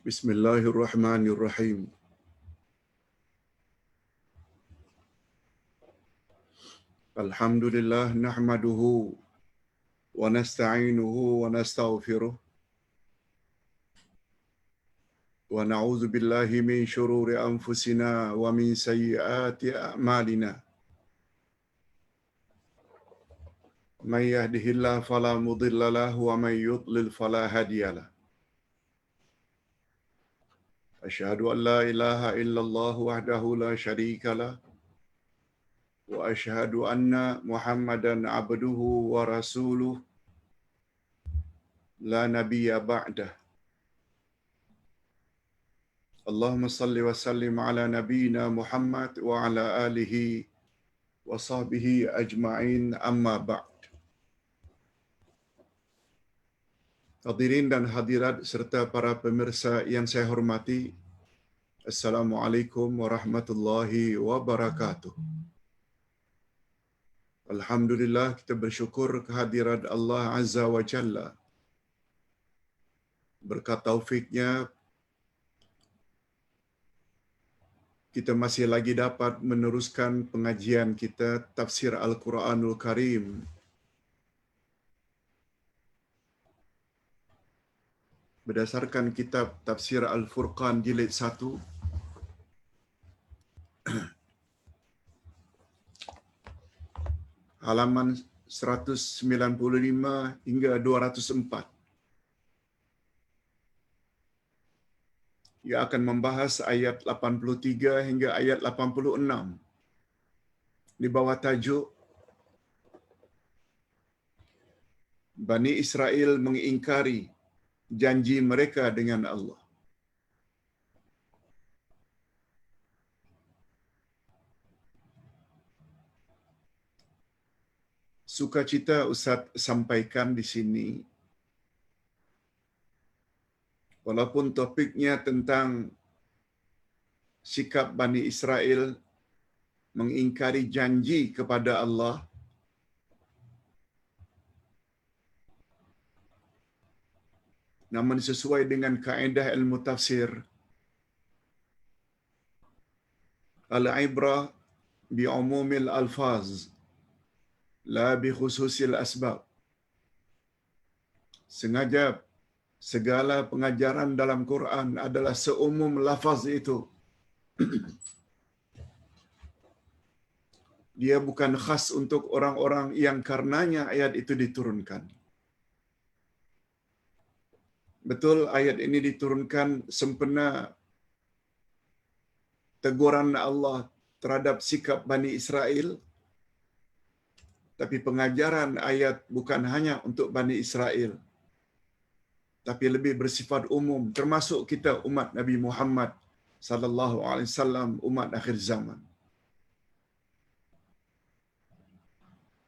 Bismillahirrahmanirrahim. Alhamdulillah nahmaduhu wa nasta'inuhu wa nastaghfiruh wa na'udzu billahi min shururi anfusina wa min sayyiati a'malina. May yahdihillahu fala mudilla lahu wa may yudlil fala hadiyalah. Asyhadu an la ilaha illallah wahdahu la syarika lah wa asyhadu anna Muhammadan abduhu wa rasuluh la nabiyya ba'dah. Allahumma salli wa sallim ala nabiyyina Muhammad wa ala alihi wa sahbihi ajma'in amma ba'd. Hadirin dan hadirat serta para pemirsa yang saya hormati, Assalamualaikum warahmatullahi wabarakatuh. Alhamdulillah, kita bersyukur kehadirat Allah Azza wa Jalla. Berkat taufiknya, kita masih lagi dapat meneruskan pengajian kita tafsir Al-Quranul Karim. Berdasarkan kitab Tafsir Al-Furqan jilid 1, halaman 195 hingga 204. Ia akan membahas ayat 83 hingga ayat 86 di bawah tajuk Bani Israel mengingkari janji mereka dengan Allah. Sukacita Ustaz sampaikan di sini, walaupun topiknya tentang sikap Bani Israel mengingkari janji kepada Allah, namun sesuai dengan kaedah ilmu tafsir, al-ibrah bi umumil alfaz la bi khususil asbab. Sengaja segala pengajaran dalam Quran adalah seumum lafaz itu. Dia bukan khas untuk orang-orang yang karenanya ayat itu diturunkan. Betul, ayat ini diturunkan sempena teguran Allah terhadap sikap Bani Israel, tapi pengajaran ayat bukan hanya untuk Bani Israel, tapi lebih bersifat umum, termasuk kita umat Nabi Muhammad sallallahu alaihi wasallam, umat akhir zaman.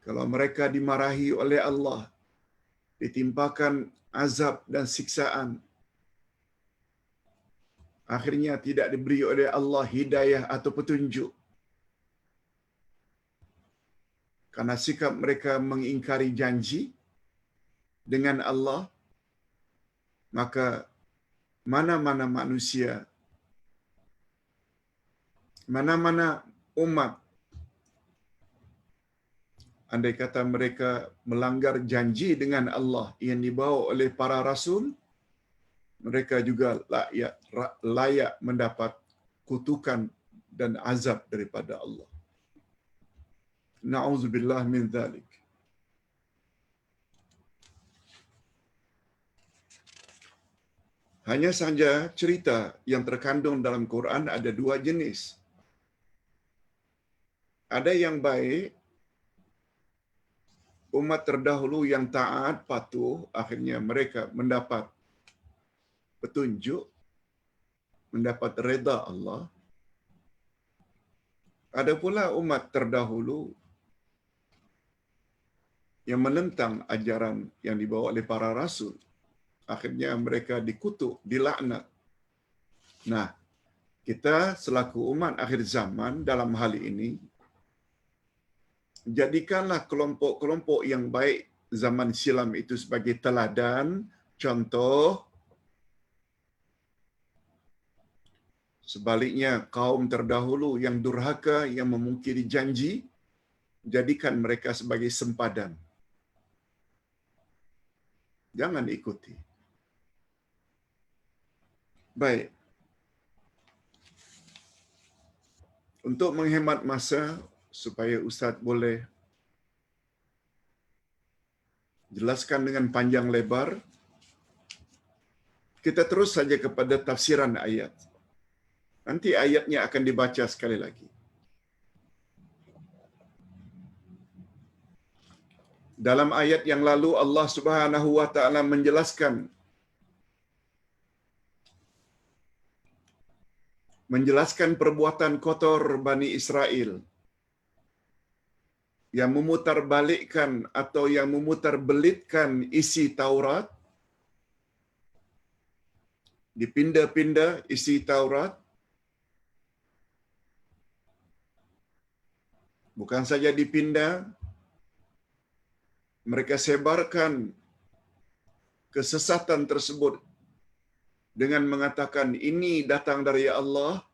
Kalau mereka dimarahi oleh Allah, ditimpakan azab dan siksaan, akhirnya tidak diberi oleh Allah hidayah atau petunjuk, karena sikap mereka mengingkari janji dengan Allah, maka mana-mana manusia, mana-mana umat, andai kata mereka melanggar janji dengan Allah yang dibawa oleh para rasul, mereka juga layak mendapat kutukan dan azab daripada Allah. Na'udzubillah min dzalik. Hanya saja cerita yang terkandung dalam Quran ada dua jenis. Ada yang baik, umat terdahulu yang taat, patuh, akhirnya mereka mendapat petunjuk, mendapat redha Allah. Ada pula umat terdahulu yang menentang ajaran yang dibawa oleh para rasul, akhirnya mereka dikutuk, dilaknat. Nah, kita selaku umat akhir zaman dalam hal ini, jadikanlah kelompok-kelompok yang baik zaman silam itu sebagai teladan, contoh, Sebaliknya, kaum terdahulu yang durhaka, yang memungkiri janji, jadikan mereka sebagai sempadan. Jangan ikuti. Baik. Untuk menghemat masa, supaya Ustaz boleh jelaskan dengan panjang lebar, kita terus saja kepada tafsiran ayat. Nanti ayatnya akan dibaca sekali lagi. Dalam ayat yang lalu Allah Subhanahu wa taala menjelaskan perbuatan kotor Bani Israel yang memutarbalikkan atau yang memutarbelitkan isi Taurat, dipindah-pindah isi Taurat. Bukan saja dipindah, mereka sebarkan kesesatan tersebut dengan mengatakan ini datang dari Allah,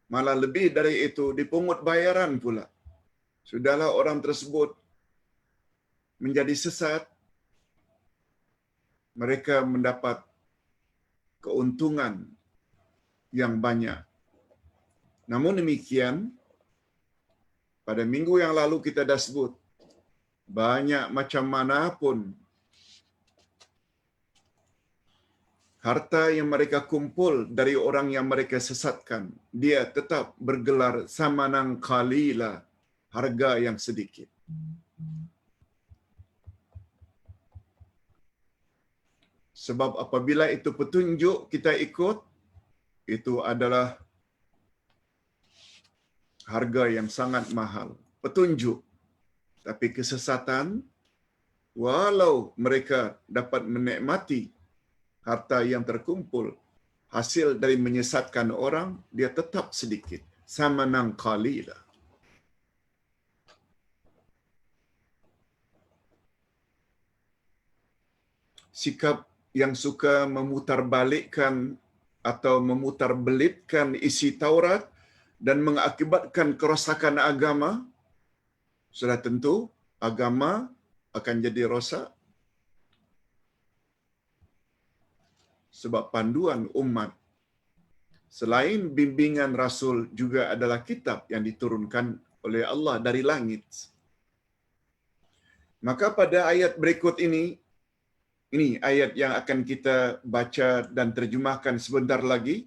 malah lebih dari itu dipungut bayaran pula. Sudahlah orang tersebut menjadi sesat, mereka mendapat keuntungan yang banyak. Namun demikian, pada minggu yang lalu kita dah sebut, banyak macam mana pun harta yang mereka kumpul dari orang yang mereka sesatkan, dia tetap bergelar samanang qalila, harga yang sedikit. Sebab apabila itu petunjuk kita ikut, itu adalah harga yang sangat mahal. Petunjuk. Tapi kesesatan, walau mereka dapat menikmati harta yang terkumpul, hasil dari menyesatkan orang, dia tetap sedikit. Samanang qalila. Sikap yang suka memutarbalikkan atau memutarbelitkan isi Taurat dan mengakibatkan kerosakan agama, sudah tentu agama akan jadi rosak. Sebab panduan umat selain bimbingan Rasul juga adalah kitab yang diturunkan oleh Allah dari langit. Maka pada ayat berikut ini ayat yang akan kita baca dan terjemahkan sebentar lagi.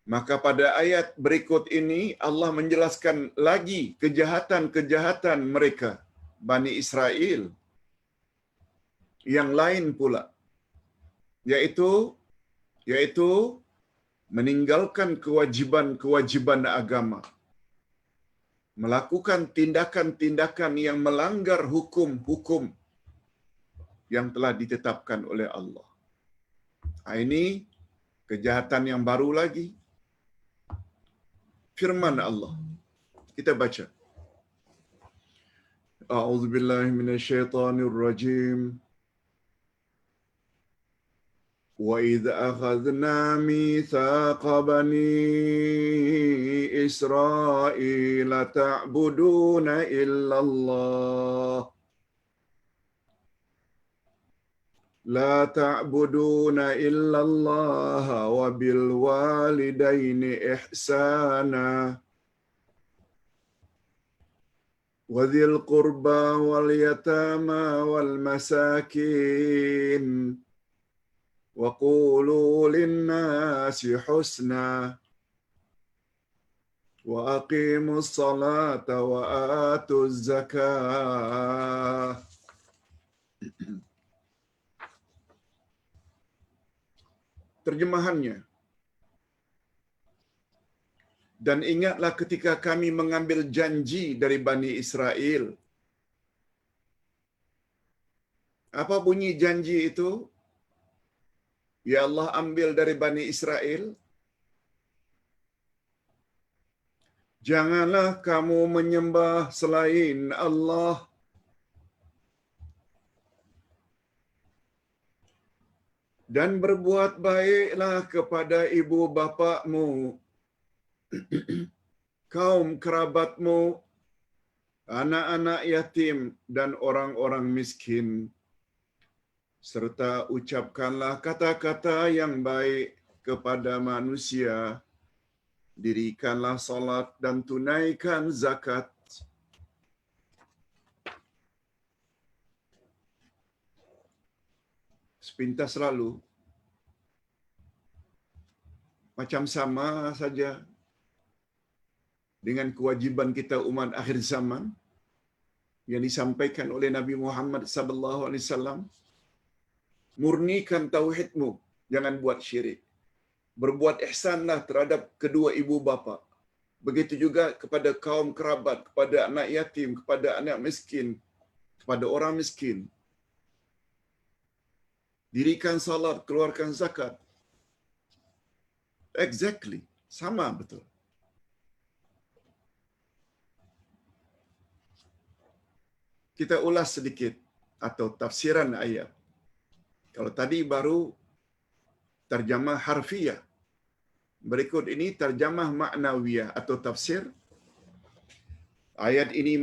Maka pada ayat berikut ini Allah menjelaskan lagi kejahatan-kejahatan mereka, Bani Israel, yang lain pula, yaitu meninggalkan kewajiban-kewajiban agama, melakukan tindakan-tindakan yang melanggar hukum-hukum yang telah ditetapkan oleh Allah. Ini kejahatan yang baru lagi. Firman Allah. Kita baca. A'udzubillahi minasyaitonirrajim. Wa idza akhadna mitsaqa bani Israila ta'buduna illallah لا تعبدون إلا الله وبالوالدين إحسانا وذي القربى واليتامى والمساكين وقولوا للناس حسنا وأقيموا الصلاة وآتوا الزكاة. Terjemahannya. Dan ingatlah ketika kami mengambil janji dari Bani Israel. Apa bunyi janji itu? Ya Allah ambil dari Bani Israel. Janganlah kamu menyembah selain Allah. Dan berbuat baiklah kepada ibu bapakmu kaum kerabatmu, anak-anak yatim dan orang-orang miskin, serta ucapkanlah kata-kata yang baik kepada manusia, dirikanlah salat dan tunaikan zakat. Sepintas lalu, macam sama saja dengan kewajiban kita umat akhir zaman yang disampaikan oleh Nabi Muhammad sallallahu alaihi wasallam. Murnikan tauhidmu, jangan buat syirik. Berbuat ihsanlah terhadap kedua ibu bapa. Begitu juga kepada kaum kerabat, kepada anak yatim, kepada anak miskin, kepada orang miskin. Dirikan salat, keluarkan zakat. Exactly, sama betul. Kita ulas sedikit atau tafsiran ayat. Kalau tadi baru terjemah harfiah. Berikut ini terjemah maknawiyah atau tafsir. Ayat ini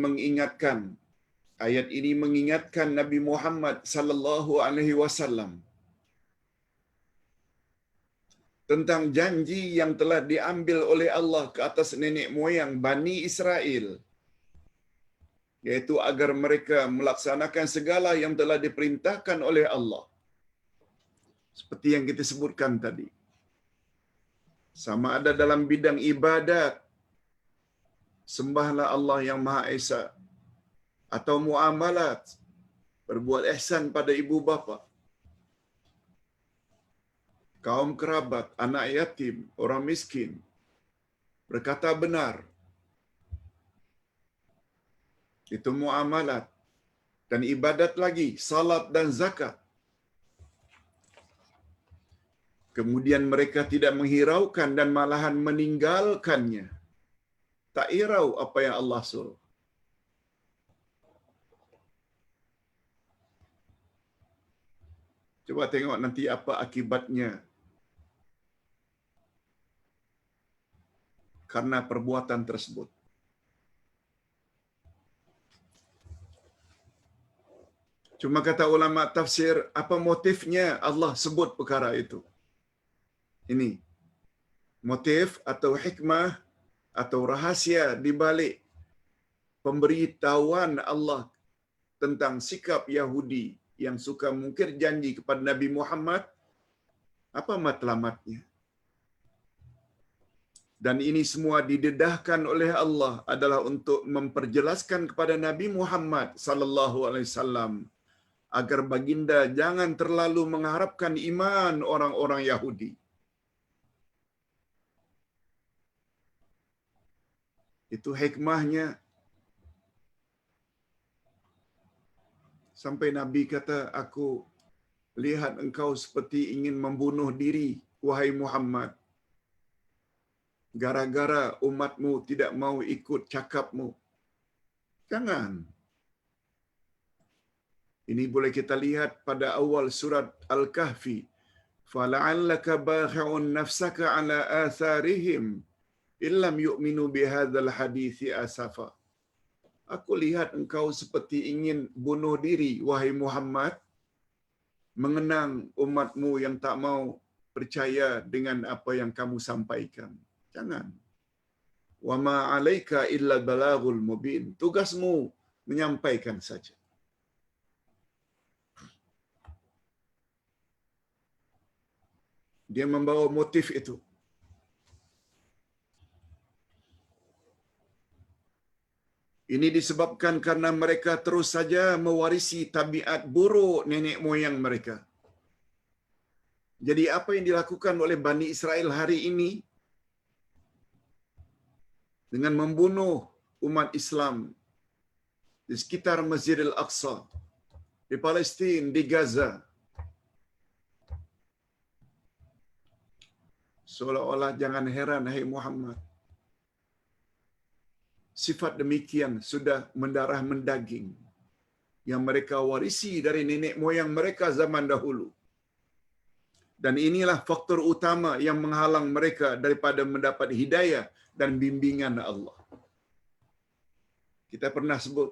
mengingatkan Nabi Muhammad sallallahu alaihi wasallam tentang janji yang telah diambil oleh Allah ke atas nenek moyang Bani Israel, yaitu agar mereka melaksanakan segala yang telah diperintahkan oleh Allah. Seperti yang kita sebutkan tadi. Sama ada dalam bidang ibadat, sembahlah Allah yang Maha Esa, atau muamalat, berbuat ihsan pada ibu bapa, kaum kerabat, anak yatim, orang miskin, berkata benar. Itu muamalat. Dan ibadat lagi, salat dan zakat. Kemudian mereka tidak menghiraukan dan malahan meninggalkannya. Tak hirau apa yang Allah suruh. Coba tengok nanti apa akibatnya karena perbuatan tersebut. Cuma kata ulama tafsir, apa motifnya Allah sebut perkara itu? Ini motif atau hikmah atau rahasia di balik pemberitahuan Allah tentang sikap Yahudi yang suka mungkir janji kepada Nabi Muhammad. Apa matlamatnya? Dan ini semua didedahkan oleh Allah adalah untuk memperjelaskan kepada Nabi Muhammad sallallahu alaihi wasallam agar baginda jangan terlalu mengharapkan iman orang-orang Yahudi. Itu hikmahnya. Sampai Nabi kata, aku lihat engkau seperti ingin membunuh diri, wahai Muhammad. Gara-gara umatmu tidak mau ikut cakapmu. Jangan. Ini boleh kita lihat pada awal surat Al-Kahfi. فَلَعَلَّكَ بَاخِعٌ نَفْسَكَ عَلَى آثَارِهِمْ illam yu'minu bihadzal hadithi asafa. Aku lihat engkau seperti ingin bunuh diri, wahai Muhammad, mengenang umatmu yang tak mau percaya dengan apa yang kamu sampaikan. Jangan. Wa ma 'alaika illa balaghul mubin. Tugasmu menyampaikan saja. Dia membawa motif itu. Ini disebabkan karena mereka terus saja mewarisi tabiat buruk nenek moyang mereka. Jadi apa yang dilakukan oleh Bani Israel hari ini dengan membunuh umat Islam di sekitar Masjidil Aqsa, di Palestin, di Gaza, seolah-olah jangan heran, hai Muhammad. Sifat demikian sudah mendarah mendaging yang mereka warisi dari nenek moyang mereka zaman dahulu. Dan inilah faktor utama yang menghalang mereka daripada mendapat hidayah dan bimbingan Allah. Kita pernah sebut,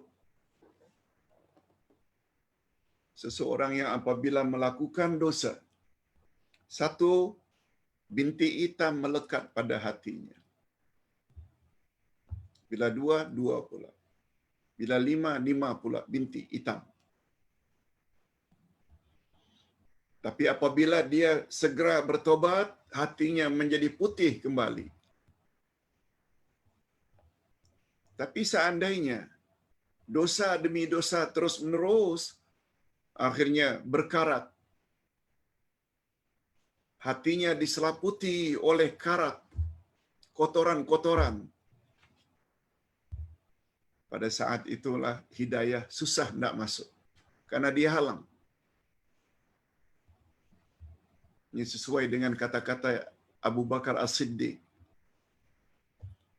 seseorang yang apabila melakukan dosa, satu, bintik hitam melekat pada hatinya. Bila dua, dua pula. Bila lima, lima pula bintik hitam. Tapi apabila dia segera bertobat, hatinya menjadi putih kembali. Tapi seandainya dosa demi dosa terus menerus, akhirnya berkarat. Hatinya diselaputi oleh karat, kotoran-kotoran. Pada saat itulah hidayah susah nak masuk. Karena dia halang. Ini sesuai dengan kata-kata Abu Bakar As-Siddiq.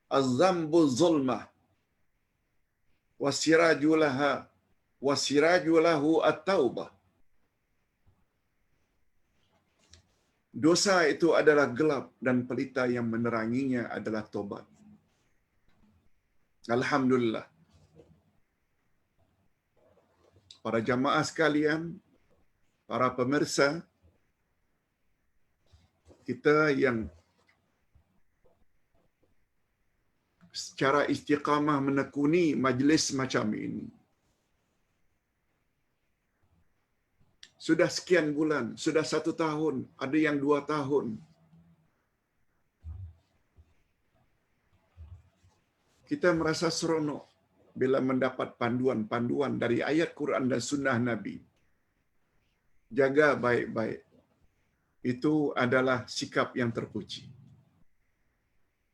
Az-zambu zulmah wasirajulahu at-taubah. Dosa itu adalah gelap dan pelita yang meneranginya adalah tobat. Alhamdulillah. Para jamaah sekalian, para pemirsa, kita yang secara istiqamah menekuni majlis macam ini, sudah sekian bulan, sudah 1 tahun, ada yang 2 tahun. Kita merasa seronok bila mendapat panduan-panduan dari ayat Quran dan sunnah Nabi. Jaga baik-baik. Itu adalah sikap yang terpuji.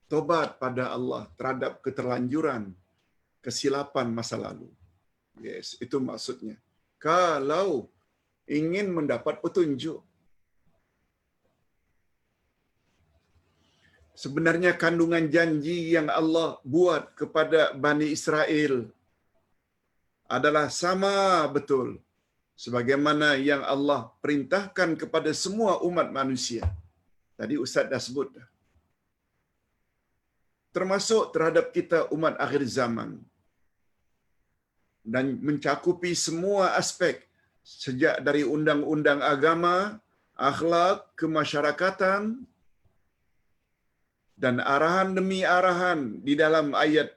Tobat pada Allah terhadap keterlanjuran, kesilapan masa lalu. Yes, itu maksudnya. Kalau ingin mendapat petunjuk. Sebenarnya kandungan janji yang Allah buat kepada Bani Israel adalah sama betul sebagaimana yang Allah perintahkan kepada semua umat manusia. Tadi Ustaz dah sebut dah. Termasuk terhadap kita umat akhir zaman. Dan mencakupi semua aspek sejak dari undang-undang agama, akhlak, kemasyarakatan, dan arahan demi arahan di dalam ayat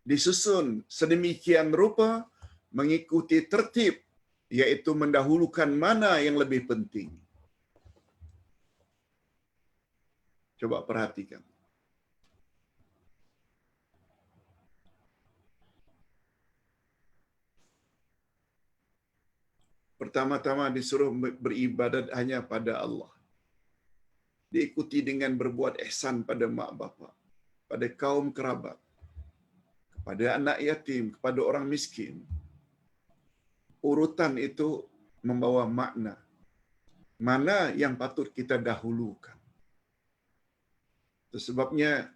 disusun sedemikian rupa mengikuti tertib, iaitu mendahulukan mana yang lebih penting. Coba perhatikan. Pertama-tama disuruh beribadat hanya pada Allah. Diikuti dengan berbuat ihsan pada mak bapak, pada kaum kerabat, kepada anak yatim, kepada orang miskin. Urutan itu membawa makna. Mana yang patut kita dahulukan. Itu sebabnya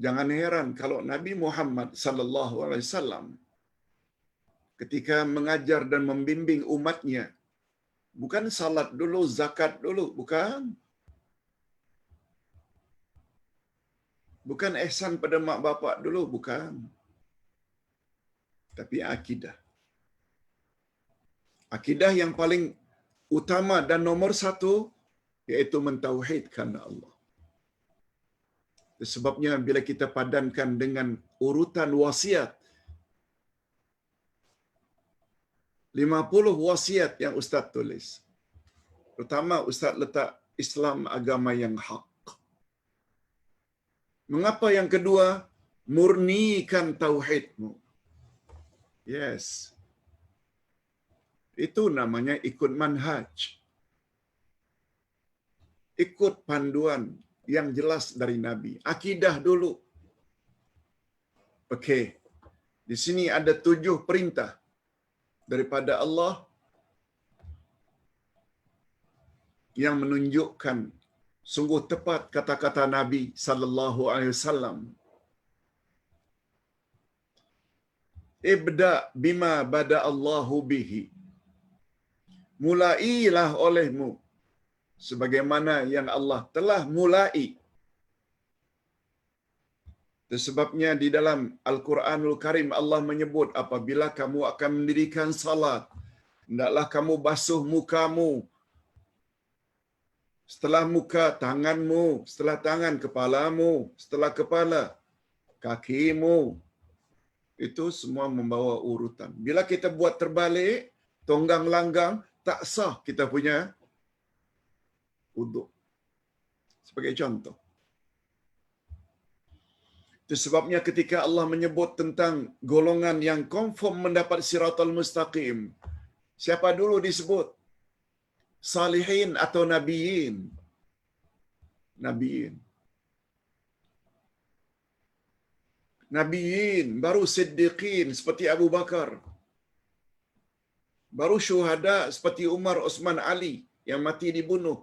jangan heran kalau Nabi Muhammad sallallahu alaihi wasallam ketika mengajar dan membimbing umatnya, bukan salat dulu, zakat dulu, bukan. Bukan ihsan pada mak bapak dulu, bukan. Tapi akidah. Akidah yang paling utama dan nomor 1 iaitu mentauhidkan Allah. Sebabnya bila kita padankan dengan urutan wasiat, 50 wasiat yang Ustaz tulis. Pertama, Ustaz letak Islam agama yang hak. Mengapa yang kedua? Murnikan tauhidmu. Yes. Itu namanya ikut manhaj. Ikut panduan yang jelas dari Nabi. Akidah dulu. Okey. Di sini ada 7 perintah daripada Allah yang menunjukkan sungguh tepat kata-kata Nabi sallallahu alaihi wasallam. Ibda bima bada Allahu bihi. Mulailah olehmu sebagaimana yang Allah telah mulai. Itu sebabnya di dalam Al-Quranul Karim Allah menyebut apabila kamu akan mendirikan salat, hendaklah kamu basuh mukamu, setelah muka tanganmu, setelah tangan kepalamu, setelah kepala kakimu. Itu semua membawa urutan. Bila kita buat terbalik, tonggang langgang, tak sah kita punya wuduk. Sebagai contoh. Itu sebabnya ketika Allah menyebut tentang golongan yang confirm mendapat siratal mustaqim, siapa dulu disebut? Salihin atau nabiyin? Nabiyin. Nabiyin, baru siddiqin seperti Abu Bakar. Baru syuhada seperti Umar, Osman, Ali yang mati dibunuh.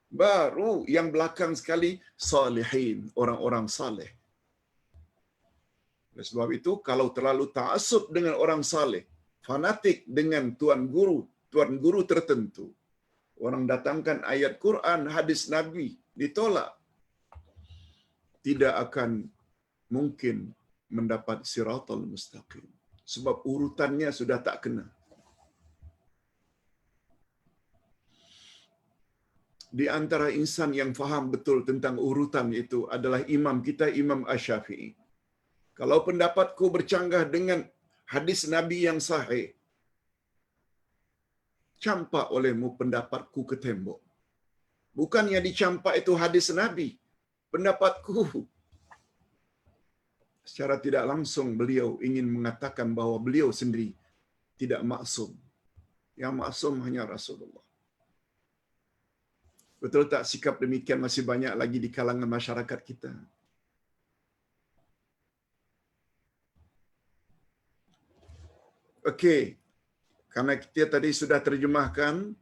Baru yang belakang sekali salihin, orang-orang saleh. Oleh sebab itu, kalau terlalu ta'assub dengan orang saleh, fanatik dengan tuan guru tertentu, orang datangkan ayat Quran, hadis Nabi, ditolak, tidak akan mungkin mendapat siratal mustaqim. Sebab urutannya sudah tak kena. Di antara insan yang faham betul tentang urutan itu adalah imam kita, Imam Asy-Syafi'i. Kalau pendapatku bercanggah dengan hadis Nabi yang sahih, campak olehmu pendapatku ke tembok. Bukannya dicampak itu hadis Nabi, pendapatku. Secara tidak langsung beliau ingin mengatakan bahawa beliau sendiri tidak maksum. Yang maksum hanya Rasulullah. Betul tak sikap demikian masih banyak lagi di kalangan masyarakat kita? Okey. Karena kita tadi sudah terjemahkan,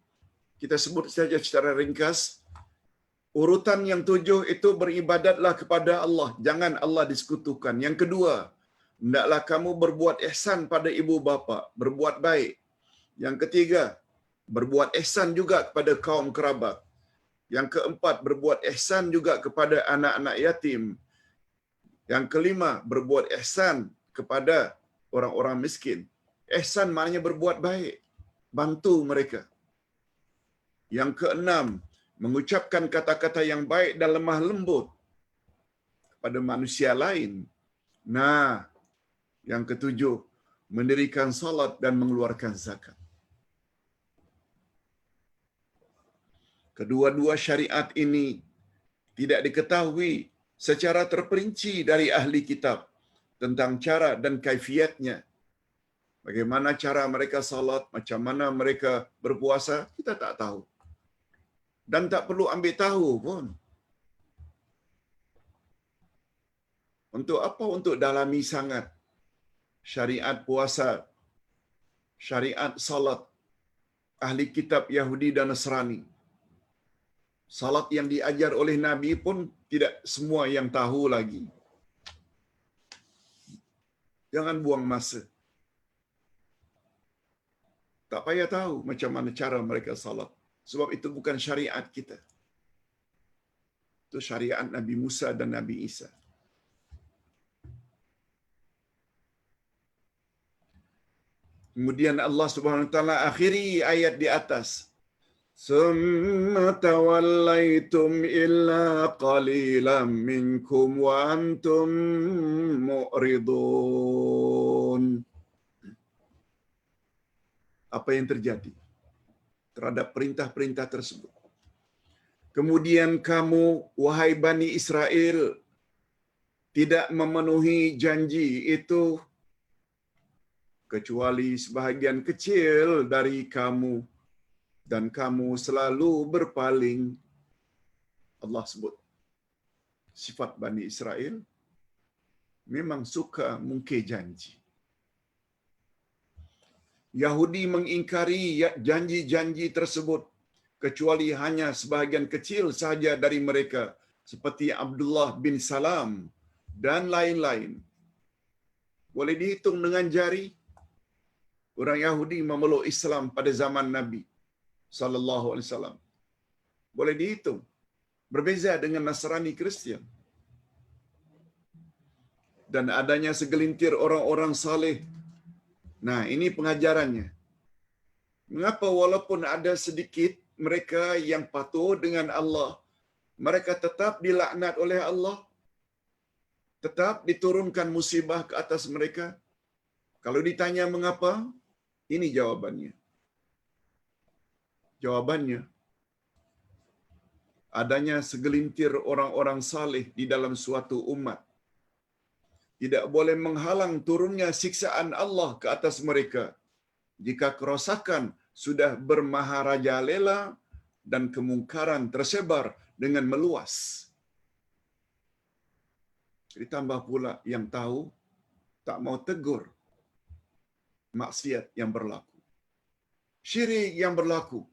kita sebut saja secara ringkas. Urutan yang 7 itu beribadatlah kepada Allah. Jangan Allah disekutukan. Yang kedua, hendaklah kamu berbuat ihsan pada ibu bapa, berbuat baik. Yang ketiga, berbuat ihsan juga kepada kaum kerabat. Yang keempat, berbuat ihsan juga kepada anak-anak yatim. Yang kelima, berbuat ihsan kepada orang-orang miskin. Ihsan maknanya berbuat baik, bantu mereka. Yang keenam, mengucapkan kata-kata yang baik dan lemah lembut kepada manusia lain. Nah, yang ketujuh, mendirikan salat dan mengeluarkan zakat. Kedua-dua syariat ini tidak diketahui secara terperinci dari ahli kitab tentang cara dan kaifiatnya. Bagaimana cara mereka salat, macam mana mereka berpuasa, kita tak tahu. Dan tak perlu ambil tahu pun. Untuk apa? Untuk dalami sangat syariat puasa, syariat salat ahli kitab Yahudi dan Nasrani. Salat yang diajar oleh Nabi pun tidak semua yang tahu lagi. Jangan buang masa. Tak payah tahu macam mana cara mereka salat. Sebab itu bukan syariat kita. Itu syariat Nabi Musa dan Nabi Isa. Kemudian Allah Subhanahu wa taala akhiri ayat di atas. Summa tawallaitum illa qalilan minkum wa antum mu'ridun. Apa yang terjadi terhadap perintah-perintah tersebut? Kemudian kamu, wahai Bani Israel, tidak memenuhi janji itu kecuali sebahagian kecil dari kamu, dan kamu selalu berpaling. Allah sebut sifat Bani Israel memang suka mungkir janji. Yahudi mengingkari janji-janji tersebut kecuali hanya sebahagian kecil sahaja dari mereka, seperti Abdullah bin Salam dan lain-lain. Boleh dihitung dengan jari orang Yahudi memeluk Islam pada zaman Nabi sallallahu alaihi wasallam. Boleh dihitung. Berbeza dengan Nasrani Kristian. Dan adanya segelintir orang-orang saleh. Nah, ini pengajarannya. Mengapa walaupun ada sedikit mereka yang patuh dengan Allah, mereka tetap dilaknat oleh Allah, tetap diturunkan musibah ke atas mereka? Kalau ditanya mengapa, ini jawabannya. Jawabannya, adanya segelintir orang-orang saleh di dalam suatu umat tidak boleh menghalang turunnya siksaan Allah ke atas mereka jika kerosakan sudah bermaharajalela dan kemungkaran tersebar dengan meluas. Ditambah pula yang tahu tak mau tegur maksiat yang berlaku, syirik yang berlaku,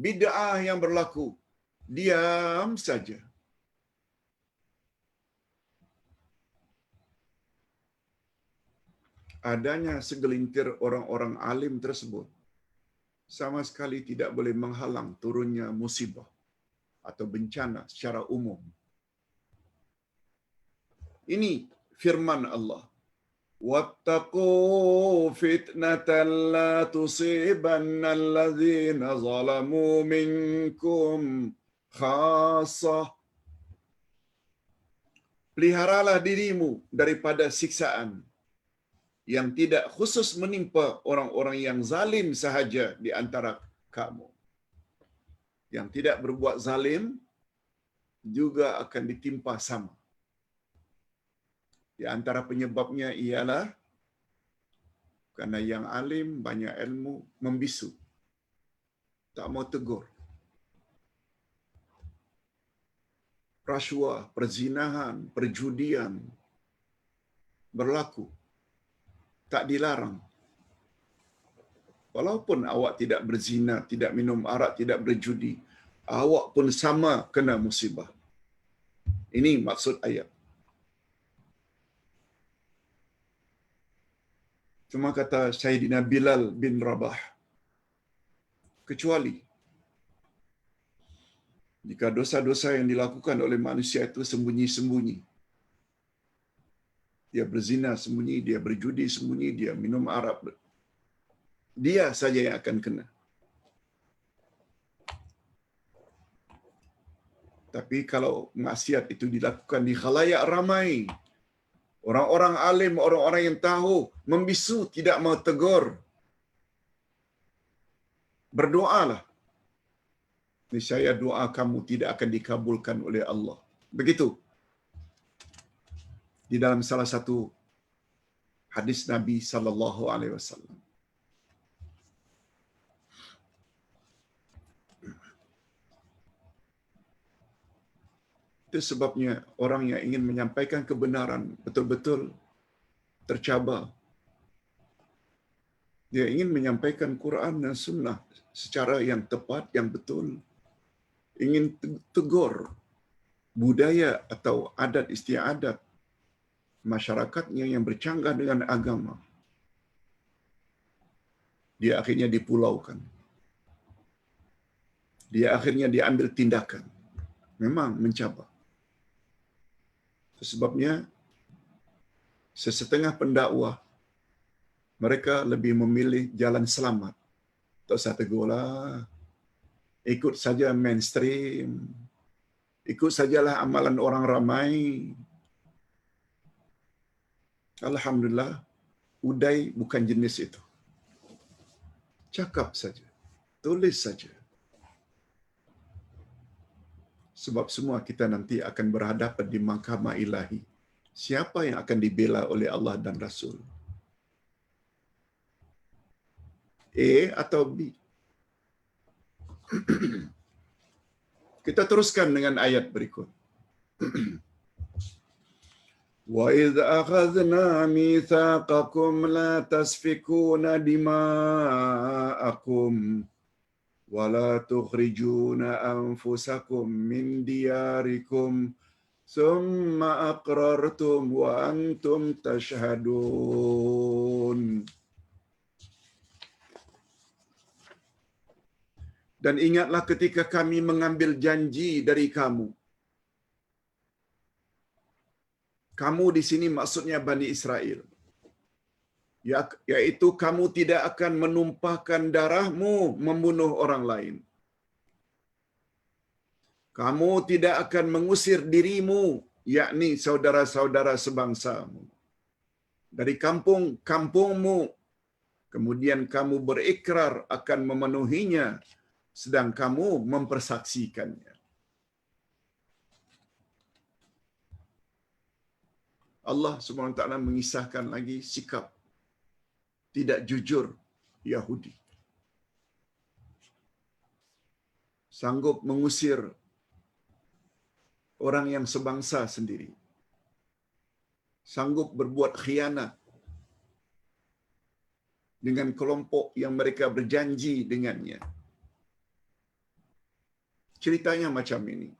bid'ah yang berlaku, diam saja. Adanya segelintir orang-orang alim tersebut sama sekali tidak boleh menghalang turunnya musibah atau bencana secara umum. Ini firman Allah. Wattaqu fitnatan la tusibanna allazina zalamu minkum khassah. Peliharalah dirimu daripada siksaan yang tidak khusus menimpa orang-orang yang zalim sahaja di antara kamu. Yang tidak berbuat zalim juga akan ditimpa sama. Di antara penyebabnya ialah karena yang alim banyak ilmu membisu, tak mau tegur. Rasuah, perzinahan, perjudian berlaku, tak dilarang. Walaupun awak tidak berzina, tidak minum arak, tidak berjudi, awak pun sama kena musibah. Ini maksud ayat. Cuma kata Sayyidina Bilal bin Rabah, kecuali jika dosa-dosa yang dilakukan oleh manusia itu sembunyi-sembunyi. Dia berzina sembunyi, dia berjudi sembunyi, dia minum arak. Dia saja yang akan kena. Tapi kalau maksiat itu dilakukan di khalayak ramai, orang-orang alim, orang-orang yang tahu, membisu, tidak mau tegur, berdoalah. Niscaya doa kamu tidak akan dikabulkan oleh Allah. Begitu. Di dalam salah satu hadis Nabi sallallahu alaihi wasallam. Itu sebabnya orang yang ingin menyampaikan kebenaran betul-betul tercabar. Dia ingin menyampaikan Quran dan Sunnah secara yang tepat, yang betul. Ingin tegur budaya atau adat istiadat masyarakatnya yang bercanggah dengan agama. Dia akhirnya dipulaukan. Dia akhirnya diambil tindakan. Memang mencabar. Sebabnya sesetengah pendakwah mereka lebih memilih jalan selamat. Tak usah tegurlah. Ikut saja mainstream. Ikut sajalah amalan orang ramai. Alhamdulillah, Uday bukan jenis itu. Cakap saja. Tulis saja. Sebab semua kita nanti akan berhadapan di mahkamah ilahi. Siapa yang akan dibela oleh Allah dan Rasul? A atau B? Kita teruskan dengan ayat berikut. وَإِذْ أَخَذْنَا مِيثَاقَكُمْ لَا تَسْفِكُونَ دِمَاءَكُمْ وَلَا تُخْرِجُونَ أَنفُسَكُمْ مِنْ دِيَارِكُمْ ثُمَّ أَقْرَرْتُمْ وَأَنْتُمْ تَشْهَدُونَ. Dan ingatlah ketika kami mengambil janji dari kamu. Kamu di sini maksudnya Bani Israel. Yaitu kamu tidak akan menumpahkan darahmu membunuh orang lain. Kamu tidak akan mengusir dirimu, yakni saudara-saudara sebangsamu, dari kampung-kampungmu. Kemudian kamu berikrar akan memenuhinya, sedang kamu mempersaksikannya. Allah SWT mengisahkan lagi sikap tidak jujur Yahudi. Sanggup mengusir orang yang sebangsa sendiri. Sanggup berbuat khianat dengan kelompok yang mereka berjanji dengannya. Ceritanya macam ini.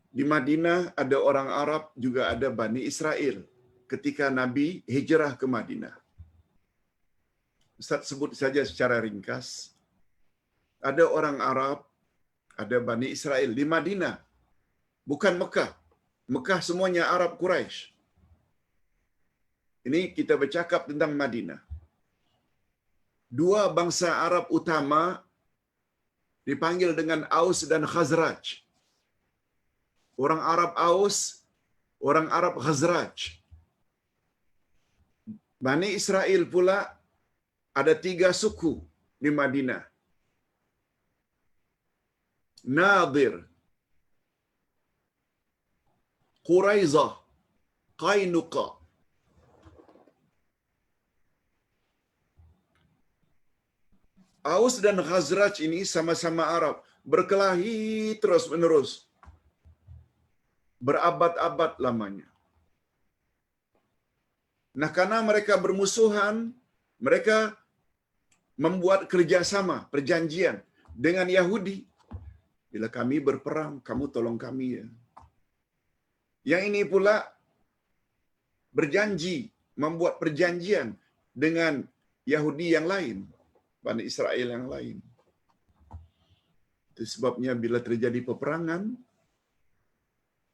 Di Madinah ada orang Arab, juga ada Bani Israel. Ketika Nabi hijrah ke Madinah. Ustaz sebut saja secara ringkas. Ada orang Arab, ada Bani Israel di Madinah. Bukan Mekah. Mekah semuanya Arab Quraisy. Ini kita bercakap tentang Madinah. Dua bangsa Arab utama dipanggil dengan Aus dan Khazraj. Orang Arab Aus, orang Arab Khazraj. Bani Israel pula ada 3 suku di Madinah. Nadir, Quraizah, Qainuqa. Aus dan Khazraj ini sama-sama Arab, berkelahi terus-menerus. Berabad-abad lamanya. Nah, karena mereka bermusuhan, mereka membuat kerjasama, perjanjian dengan Yahudi. Bila kami berperang, kamu tolong kami ya. Yang ini pula berjanji, membuat perjanjian dengan Yahudi yang lain, Bani Israel yang lain. Itu sebabnya bila terjadi peperangan,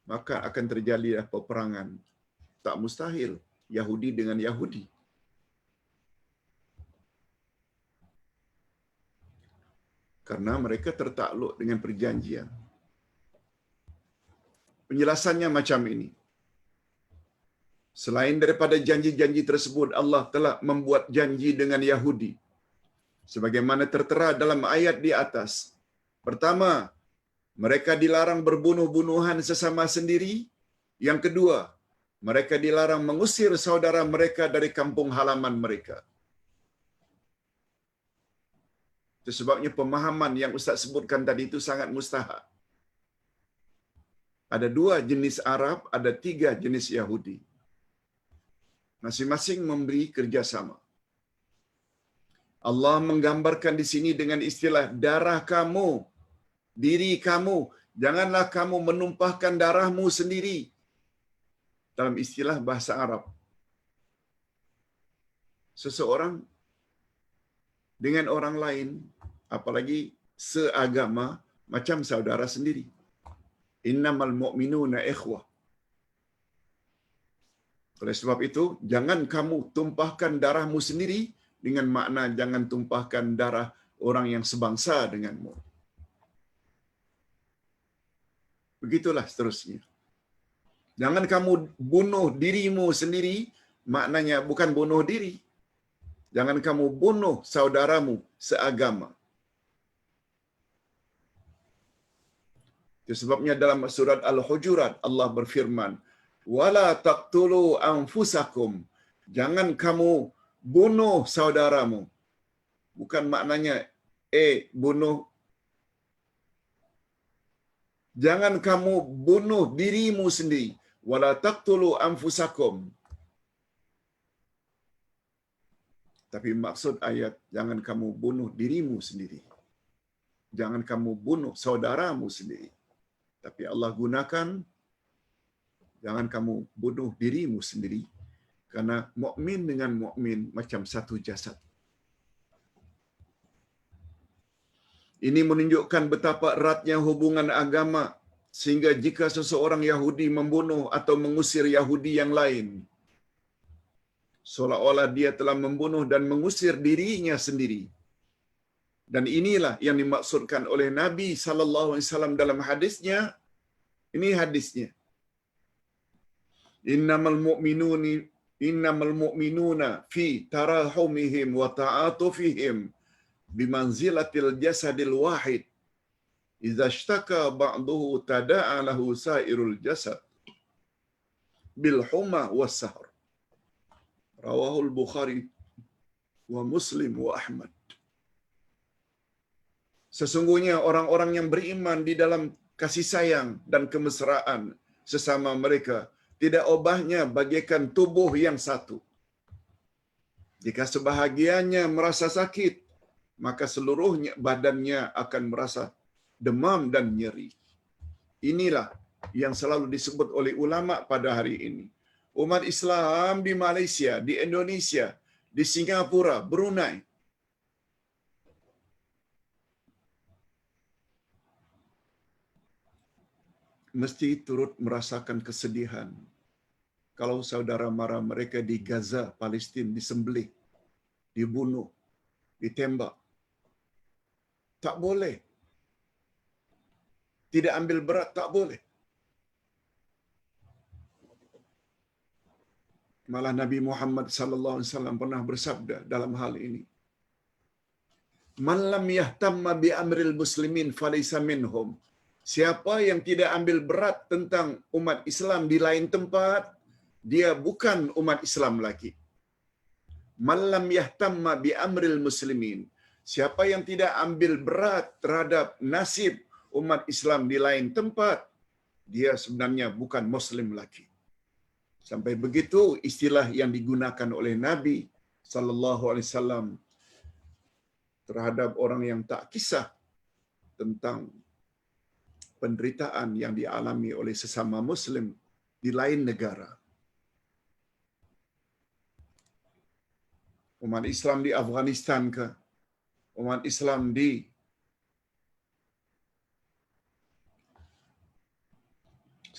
maka akan terjadi peperangan. Tak mustahil Yahudi dengan Yahudi. Karena mereka tertakluk dengan perjanjian. Penjelasannya macam ini. Selain daripada janji-janji tersebut, Allah telah membuat janji dengan Yahudi. Sebagaimana tertera dalam ayat di atas. Pertama, mereka dilarang berbunuh-bunuhan sesama sendiri. Yang kedua, mereka dilarang mengusir saudara mereka dari kampung halaman mereka. Itu sebabnya pemahaman yang Ustaz sebutkan tadi itu sangat mustahak. Ada 2 jenis Arab, ada 3 jenis Yahudi. Masing-masing memberi kerjasama. Allah menggambarkan di sini dengan istilah darah kamu, diri kamu. Janganlah kamu menumpahkan darahmu sendiri. Dalam istilah bahasa Arab. Seseorang dengan orang lain, apalagi seagama, macam saudara sendiri. Innamal mu'minuna ikhwah. Oleh sebab itu, jangan kamu tumpahkan darahmu sendiri dengan makna jangan tumpahkan darah orang yang sebangsa denganmu. Begitulah seterusnya. Jangan kamu bunuh dirimu sendiri, maknanya bukan bunuh diri. Jangan kamu bunuh saudaramu seagama. Itu sebabnya dalam surat Al-Hujurat Allah berfirman, "Wala taqtulu anfusakum." Jangan kamu bunuh saudaramu. Bukan maknanya bunuh. Jangan kamu bunuh dirimu sendiri. Wala taqtulu anfusakum. Tapi maksud ayat, jangan kamu bunuh dirimu sendiri. Jangan kamu bunuh saudaramu sendiri. Tapi Allah gunakan, jangan kamu bunuh dirimu sendiri. Karena mukmin dengan mukmin macam satu jasad. Ini menunjukkan betapa eratnya hubungan agama, sehingga jika seseorang Yahudi membunuh atau mengusir Yahudi yang lain, seolah-olah dia telah membunuh dan mengusir dirinya sendiri. Dan inilah yang dimaksudkan oleh Nabi sallallahu alaihi wasallam dalam hadisnya. Ini hadisnya. Innamal mu'minuni innamal mu'minuna fi tarahumihim wa ta'atufihim bimanzilatil jasadil wahid. Idza ishtaka ba'duhu tada'a lahu sairul jasad bil humma was sahr. Rawahul Bukhari wa Muslim wa Ahmad. Sesungguhnya orang-orang yang beriman di dalam kasih sayang dan kemesraan sesama mereka tidak ubahnya bagaikan tubuh yang satu. Jika sebahagiannya merasa sakit, maka seluruhnya badannya akan merasa demam dan nyeri. Inilah yang selalu disebut oleh ulama pada hari ini. Umat Islam di Malaysia, di Indonesia, di Singapura, Brunei, mesti turut merasakan kesedihan kalau saudara mara mereka di Gaza, Palestin disembelih, dibunuh, ditembak. Tak boleh. Tidak ambil berat, tak boleh. Malah Nabi Muhammad sallallahu alaihi wasallam pernah bersabda dalam hal ini. Man lam yahtamma bi amril muslimin falaysa minhum. Siapa yang tidak ambil berat tentang umat Islam di lain tempat, dia bukan umat Islam lagi. Man lam yahtamma bi amril muslimin. Siapa yang tidak ambil berat terhadap nasib umat Islam di lain tempat, dia sebenarnya bukan Muslim lagi. Sampai begitu istilah yang digunakan oleh Nabi sallallahu alaihi wasallam terhadap orang yang tak kisah tentang penderitaan yang dialami oleh sesama Muslim di lain negara. Umat Islam di Afghanistan ke, umat Islam di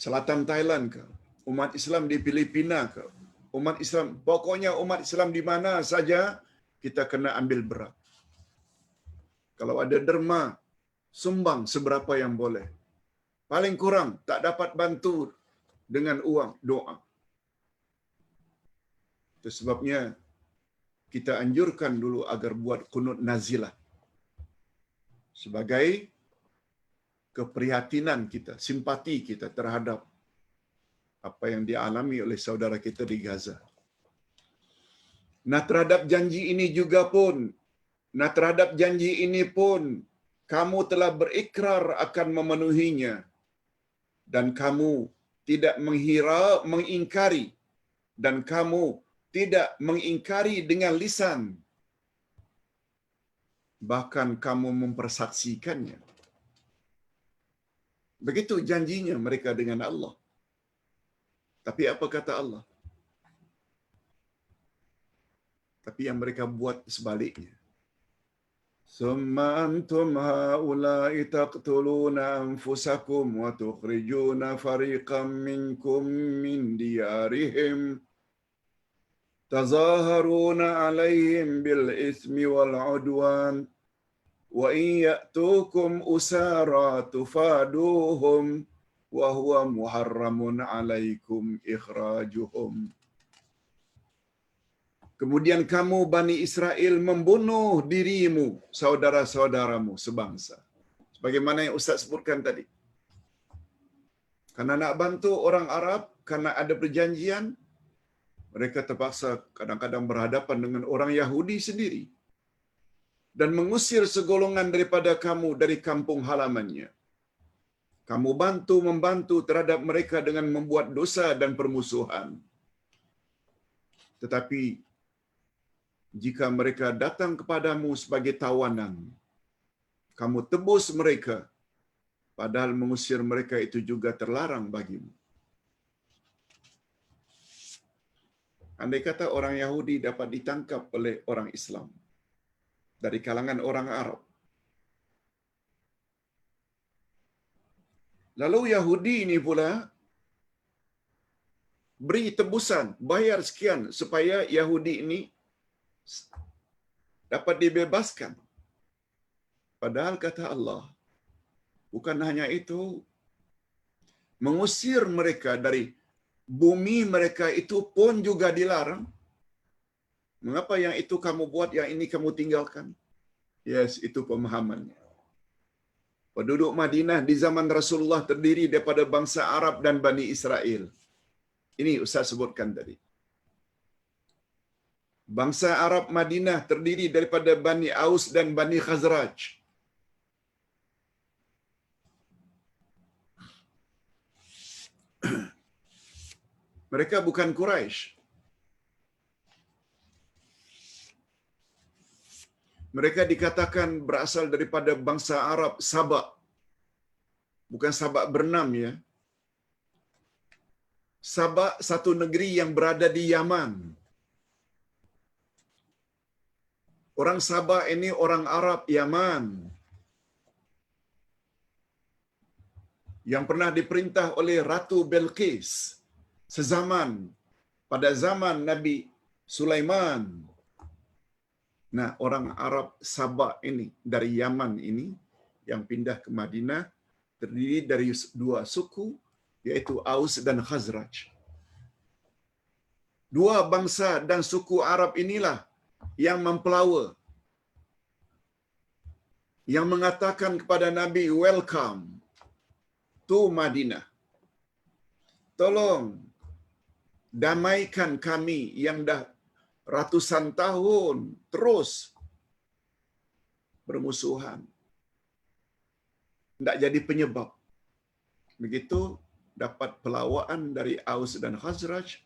selatan Thailand ke, umat Islam di Filipina ke, umat Islam, pokoknya umat Islam di mana saja kita kena ambil berat. Kalau ada derma, sumbang seberapa yang boleh. Paling kurang tak dapat bantu dengan uang, doa. Itu sebabnya kita anjurkan dulu agar buat kunut nazilah sebagai keprihatinan kita, simpati kita terhadap apa yang dialami oleh saudara kita di Gaza. Nah, terhadap janji ini pun kamu telah berikrar akan memenuhinya dan kamu tidak mengingkari dan kamu tidak mengingkari dengan lisan, bahkan kamu mempersaksikannya. Begitu janjinya mereka dengan Allah. Tapi apa kata Allah? Tapi yang mereka buat sebaliknya. Summa antum haula'i taqtuluna anfusakum wa tukhrijuna fariqam minkum min diyarihim tazaharuna 'alaihim bil ismi wal 'udwan wa in ya'tukum usara tufaduhum wa huwa muharramun 'alaikum ikhrajuhum. Kemudian kamu Bani Israel membunuh dirimu, saudara-saudaramu sebangsa. Sebagaimana yang Ustaz sebutkan tadi. Karena nak bantu orang Arab, karena ada perjanjian, mereka terpaksa kadang-kadang berhadapan dengan orang Yahudi sendiri. Dan mengusir segolongan daripada kamu dari kampung halamannya. Kamu membantu terhadap mereka dengan membuat dosa dan permusuhan. Tetapi jika mereka datang kepadamu sebagai tawanan, kamu tebus mereka, padahal mengusir mereka itu juga terlarang bagimu. Andai kata orang Yahudi dapat ditangkap oleh orang Islam dari kalangan orang Arab, Lalu Yahudi ini pula beri tebusan, bayar sekian supaya Yahudi ini dapat dibebaskan. Padahal kata Allah, bukan hanya itu, mengusir mereka dari bumi mereka itu pun juga dilarang. Mengapa yang itu kamu buat, yang ini kamu tinggalkan? Yes, itu pemahamannya. Penduduk Madinah di zaman Rasulullah terdiri daripada bangsa Arab dan Bani Israel. Ini Ustaz sebutkan tadi. Bangsa Arab Madinah terdiri daripada Bani Aus dan Bani Khazraj. Mereka bukan Quraisy. Mereka dikatakan berasal daripada bangsa Arab Sabak. Bukan Sabak bernam ya. Sabak satu negeri yang berada di Yaman. Orang Sabak ini orang Arab Yaman yang pernah diperintah oleh Ratu Belqis sezaman pada zaman Nabi Sulaiman. Nah, orang Arab Sabak ini dari Yaman ini yang pindah ke Madinah terdiri dari dua suku, yaitu Aus dan Khazraj. Dua bangsa dan suku Arab inilah yang mempelawa, yang mengatakan kepada Nabi, welcome to Madinah. Tolong damaikan kami yang dah ratusan tahun terus bermusuhan. Tidak jadi penyebab. Begitu dapat pelawaan dari Aus dan Khazraj,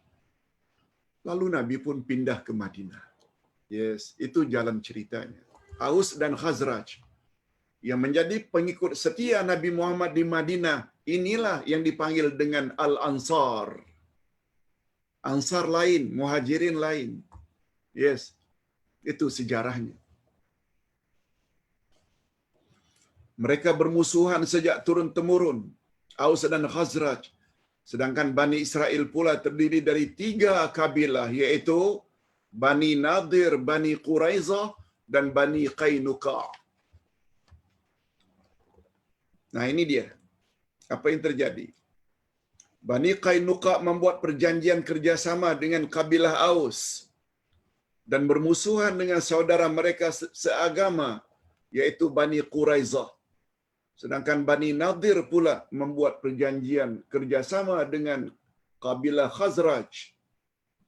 lalu Nabi pun pindah ke Madinah. Yes, itu jalan ceritanya. Aus dan Khazraj yang menjadi pengikut setia Nabi Muhammad di Madinah, inilah yang dipanggil dengan Al-Ansar. Ansar lain, Muhajirin lain. Yes, itu sejarahnya. Mereka bermusuhan sejak turun-temurun, Aus dan Khazraj. Sedangkan Bani Israel pula terdiri dari 3 kabilah, yaitu Bani Nadir, Bani Quraizah, dan Bani Qainuqa. Nah, ini dia. Apa yang terjadi? Bani Qainuqa membuat perjanjian kerjasama dengan kabilah Aus dan bermusuhan dengan saudara mereka seagama, yaitu Bani Quraizah. Sedangkan Bani Nadir pula membuat perjanjian kerjasama dengan kabilah Khazraj.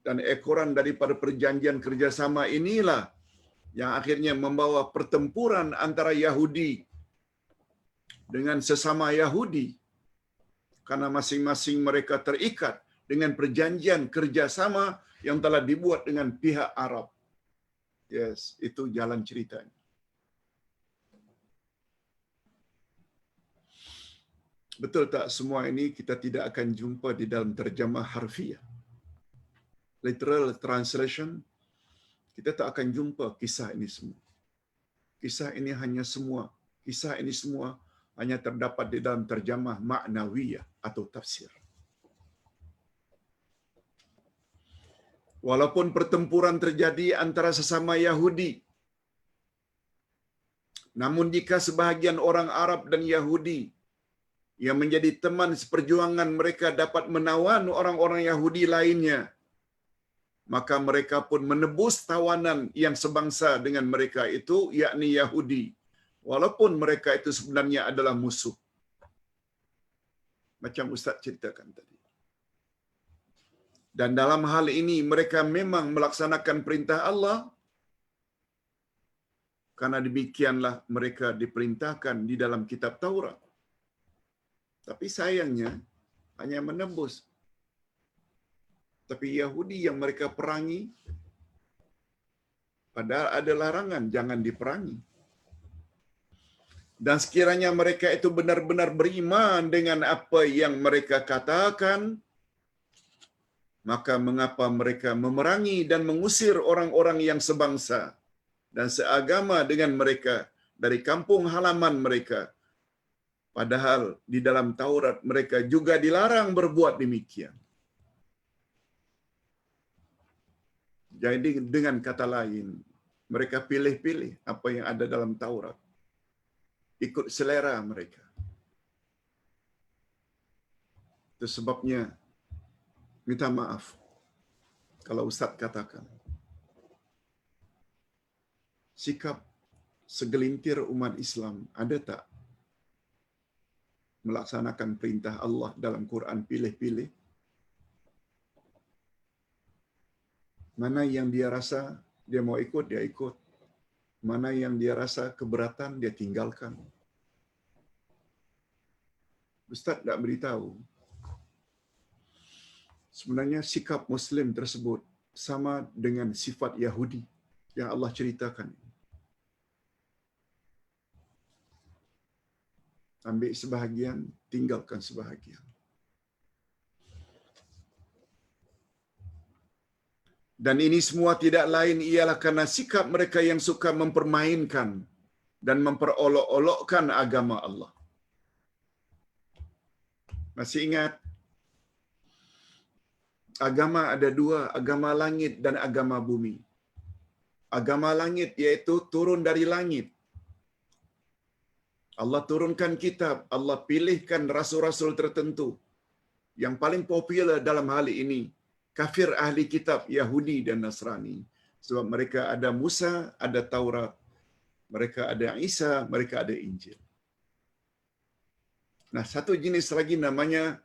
Dan ekoran daripada perjanjian kerjasama inilah yang akhirnya membawa pertempuran antara Yahudi dengan sesama Yahudi. Karena masing-masing mereka terikat dengan perjanjian kerjasama yang telah dibuat dengan pihak Arab. Yes, itu jalan ceritanya. Betul tak semua ini kita tidak akan jumpa di dalam terjemah harfiah. Literal translation, kita tak akan jumpa kisah ini semua. Kisah ini semua hanya terdapat di dalam terjemah maknawiyah atau tafsir. Walaupun pertempuran terjadi antara sesama Yahudi, namun jika sebahagian orang Arab dan Yahudi yang menjadi teman seperjuangan mereka dapat menawan orang-orang Yahudi lainnya, maka mereka pun menebus tawanan yang sebangsa dengan mereka itu, yakni Yahudi, walaupun mereka itu sebenarnya adalah musuh. Macam Ustaz ceritakan tadi. Dan dalam hal ini mereka memang melaksanakan perintah Allah, karena demikianlah mereka diperintahkan di dalam kitab Taurat. Tapi sayangnya hanya menembus. Tapi Yahudi yang mereka perangi, padahal ada larangan jangan diperangi. Dan sekiranya mereka itu benar-benar beriman dengan apa yang mereka katakan, maka mengapa mereka memerangi dan mengusir orang-orang yang sebangsa dan seagama dengan mereka dari kampung halaman mereka, Padahal di dalam Taurat mereka juga dilarang berbuat demikian. Jadi dengan kata lain, mereka pilih-pilih apa yang ada dalam Taurat. Ikut selera mereka. Itu sebabnya minta maaf kalau Ustaz katakan sikap segelintir umat Islam ada tak melaksanakan perintah Allah dalam Quran pilih-pilih? Mana yang dia rasa dia mau ikut, dia ikut. Mana yang dia rasa keberatan, dia tinggalkan. Ustaz tak beritahu. Sebenarnya sikap Muslim tersebut sama dengan sifat Yahudi yang Allah ceritakan. Ambil sebahagian, tinggalkan sebahagian. Dan ini semua tidak lain ialah karena sikap mereka yang suka mempermainkan dan memperolok-olokkan agama Allah. Masih ingat? Agama ada dua, agama langit dan agama bumi. Agama langit iaitu turun dari langit. Allah turunkan kitab, Allah pilihkan rasul-rasul tertentu. Yang paling popular dalam hal ini, kafir ahli kitab Yahudi dan Nasrani. Sebab mereka ada Musa, ada Taurat. Mereka ada Isa, mereka ada Injil. Nah, satu jenis lagi namanya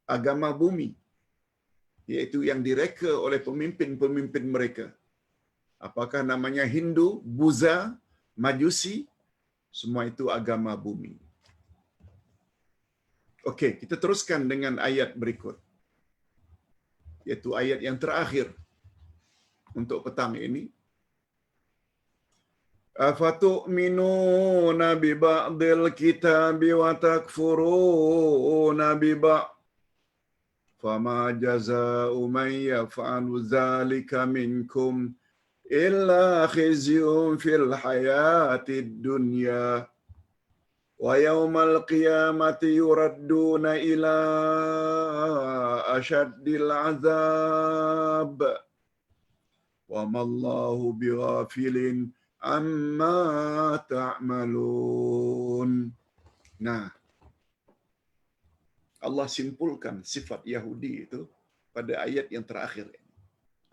agama bumi, yaitu yang direka oleh pemimpin-pemimpin mereka. Apakah namanya Hindu, Buddha, Majusi, semua itu agama bumi. Okey, kita teruskan dengan ayat berikut. Yaitu ayat yang terakhir untuk petang ini. Afatu'minuna bi ba'dil kitabi wa takfuruna bi ba'd. Fama jazaa'u man yaf'alu dzalika minkum illa khizyun fil hayatid dunya wa yawmal qiyamati yuradduna ila ashaddil azab wa mallahu bighafilin amma ta'malun. Nah, Allah simpulkan sifat Yahudi itu pada ayat yang terakhir ini.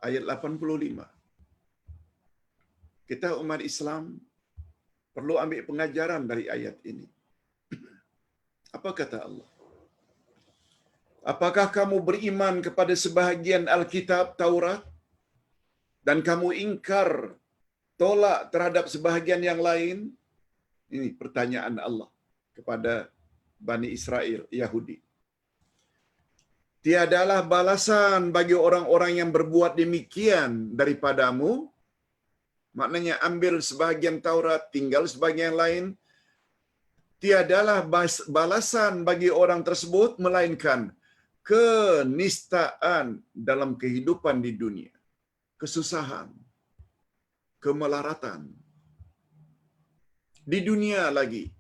Ayat 85. Kita umat Islam perlu ambil pengajaran dari ayat ini. Apa kata Allah? Apakah kamu beriman kepada sebahagian Alkitab Taurat dan kamu ingkar, tolak terhadap sebahagian yang lain? Ini pertanyaan Allah kepada Bani Israel, Yahudi. Tiadalah balasan bagi orang-orang yang berbuat demikian daripadamu. Maknanya ambil sebahagian Taurat, tinggal sebahagian lain. Tiadalah balasan bagi orang tersebut melainkan kenistaan dalam kehidupan di dunia, kesusahan, kemelaratan di dunia lagi,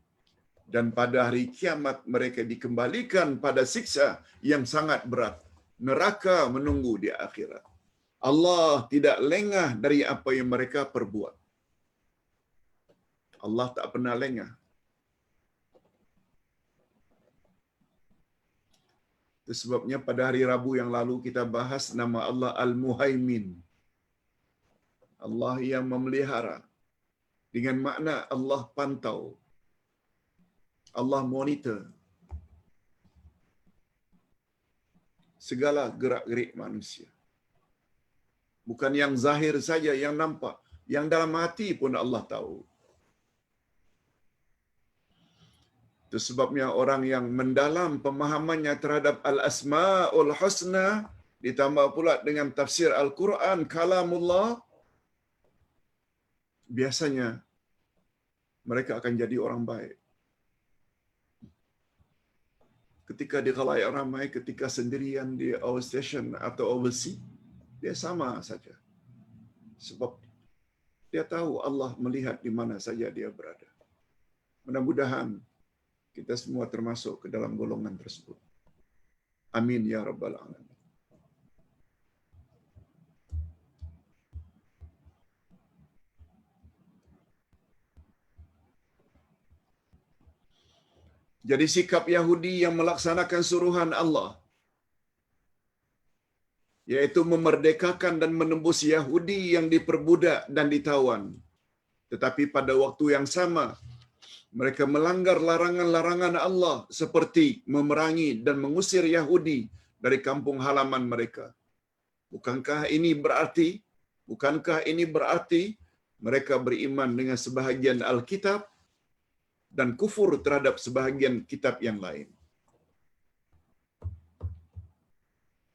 dan pada hari kiamat mereka dikembalikan pada siksa yang sangat berat. Neraka menunggu di akhirat. Allah tidak lengah dari apa yang mereka perbuat. Allah tak pernah lengah. Itu sebabnya pada hari Rabu yang lalu kita bahas nama Allah Al-Muhaimin. Allah yang memelihara. Dengan makna Allah pantau. Allah monitor segala gerak-gerik manusia. Bukan yang zahir saja yang nampak, yang dalam hati pun Allah tahu. Itu sebabnya orang yang mendalam pemahamannya terhadap Al-Asma'ul Husna, ditambah pula dengan tafsir Al-Quran, kalamullah, biasanya mereka akan jadi orang baik. Ketika di khalayak ramai, ketika sendirian di outstation atau overseas, dia sama saja. Sebab dia tahu Allah melihat di mana saja dia berada. Mudah-mudahan kita semua termasuk ke dalam golongan tersebut. Amin ya rabbal alamin. Jadi sikap Yahudi yang melaksanakan suruhan Allah, yaitu memerdekakan dan menembus Yahudi yang diperbudak dan ditawan. Tetapi pada waktu yang sama, mereka melanggar larangan-larangan Allah seperti memerangi dan mengusir Yahudi dari kampung halaman mereka. Bukankah ini berarti mereka beriman dengan sebahagian Alkitab dan kufur terhadap sebahagian kitab yang lain?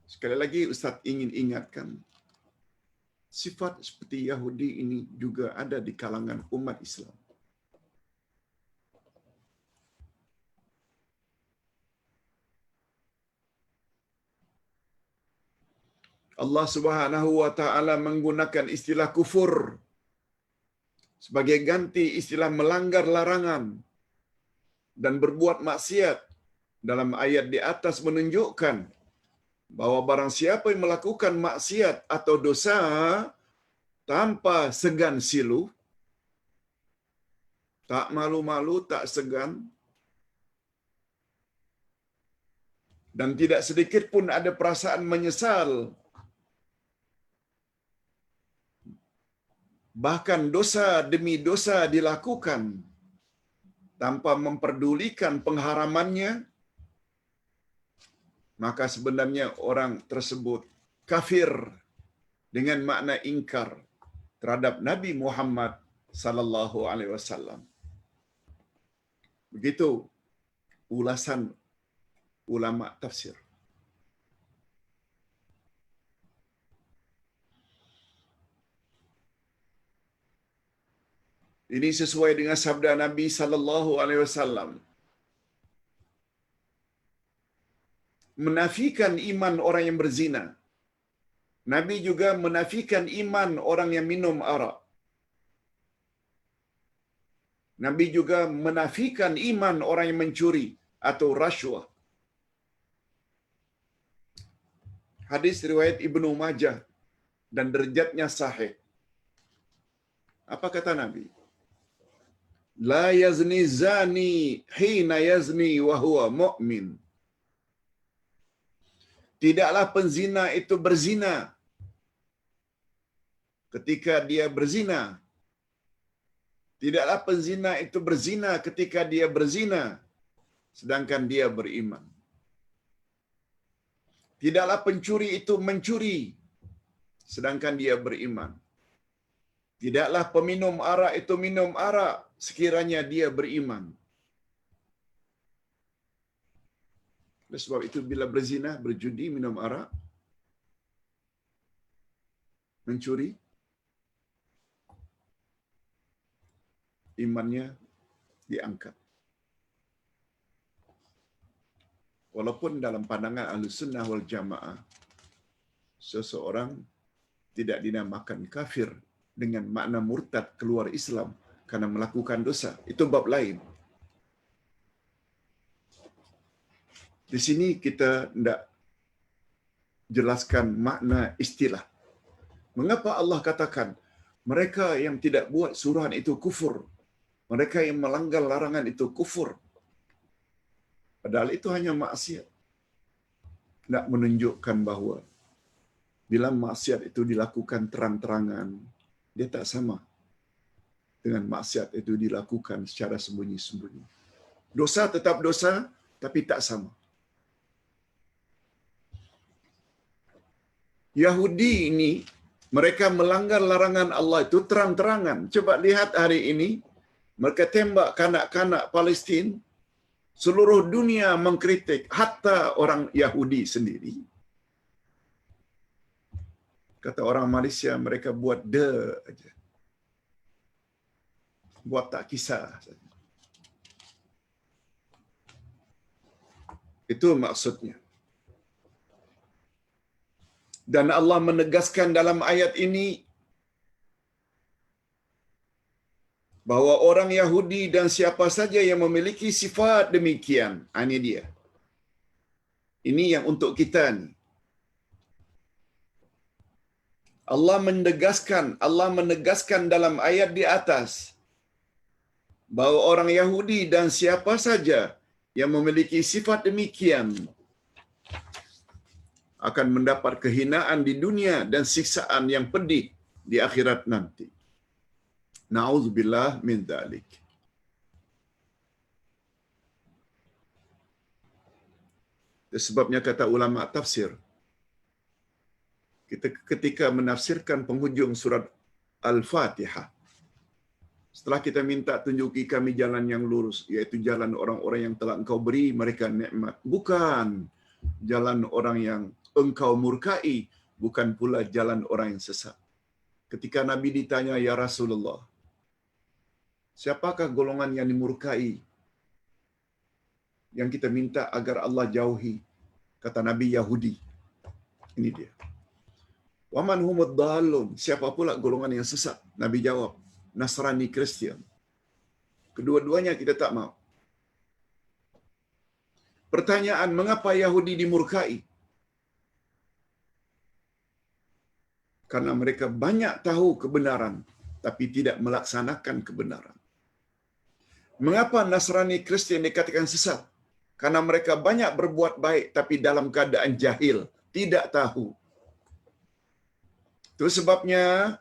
Sekali lagi Ustaz ingin ingatkan, sifat seperti Yahudi ini juga ada di kalangan umat Islam. Allah Subhanahu wa taala menggunakan istilah kufur sebagai ganti istilah melanggar larangan dan berbuat maksiat dalam ayat di atas, menunjukkan bahwa barang siapa yang melakukan maksiat atau dosa tanpa segan silu, tak malu-malu, tak segan, dan tidak sedikit pun ada perasaan menyesal, bahkan dosa demi dosa dilakukan tanpa memperdulikan pengharamannya, maka sebenarnya orang tersebut kafir dengan makna ingkar terhadap Nabi Muhammad sallallahu alaihi wasallam. Begitu ulasan ulama tafsir. Ini sesuai dengan sabda Nabi sallallahu alaihi wasallam, menafikan iman orang yang berzina. Nabi juga menafikan iman orang yang minum arak. Nabi juga menafikan iman orang yang mencuri atau rasuah. Hadis riwayat Ibnu Majah dan derajatnya sahih. Apa kata Nabi? La yazni zani hina yazni wa huwa mu'min. Tidaklah penzina itu berzina ketika dia berzina. Tidaklah penzina itu berzina ketika dia berzina sedangkan dia beriman. Tidaklah pencuri itu mencuri sedangkan dia beriman. Tidaklah peminum arak itu minum arak sekiranya dia beriman. Oleh sebab itu bila berzina, berjudi, minum arak, mencuri, imannya diangkat. Walaupun dalam pandangan Ahlussunnah wal Jamaah, seseorang tidak dinamakan kafir dengan makna murtad keluar Islam karena melakukan dosa. Itu bab lain. Di sini kita tidak jelaskan makna istilah. Mengapa Allah katakan mereka yang tidak buat suruhan itu kufur, mereka yang melanggar larangan itu kufur? Padahal itu hanya maksiat. Tidak menunjukkan bahawa bila maksiat itu dilakukan terang-terangan, dia tak sama dengan maksiat itu dilakukan secara sembunyi-sembunyi. Dosa tetap dosa, tapi tak sama. Yahudi ini, mereka melanggar larangan Allah itu terang-terangan. Coba lihat hari ini, mereka tembak kanak-kanak Palestin, seluruh dunia mengkritik, hatta orang Yahudi sendiri. Kata orang Malaysia, mereka buat aja. Buat tak kisah saja. Itu maksudnya. Dan Allah menegaskan dalam ayat ini, bahwa orang Yahudi dan siapa saja yang memiliki sifat demikian. Ini dia. Ini yang untuk kita ni. Allah menegaskan dalam ayat di atas bahwa orang Yahudi dan siapa saja yang memiliki sifat demikian akan mendapat kehinaan di dunia dan siksaan yang pedih di akhirat nanti. Na'udzubillah min dzalik. Sebabnya kata ulama tafsir, kita ketika menafsirkan penghujung surat Al-Fatihah, setelah kita minta tunjuki kami jalan yang lurus, yaitu jalan orang-orang yang telah engkau beri mereka nikmat, bukan jalan orang yang engkau murkai, bukan pula jalan orang yang sesat. Ketika Nabi ditanya, ya Rasulullah, siapakah golongan yang dimurkai, yang kita minta agar Allah jauhi? Kata Nabi, Yahudi. Ini dia. Waman humud dhalun, siapa pula golongan yang sesat? Nabi jawab, Nasrani, Kristian. Kedua-duanya kita tak mau. Pertanyaan, mengapa Yahudi dimurkai? Karena mereka banyak tahu kebenaran, tapi tidak melaksanakan kebenaran. Mengapa Nasrani, Kristian dikatakan sesat? Karena mereka banyak berbuat baik, tapi dalam keadaan jahil, tidak tahu. Itu sebabnya,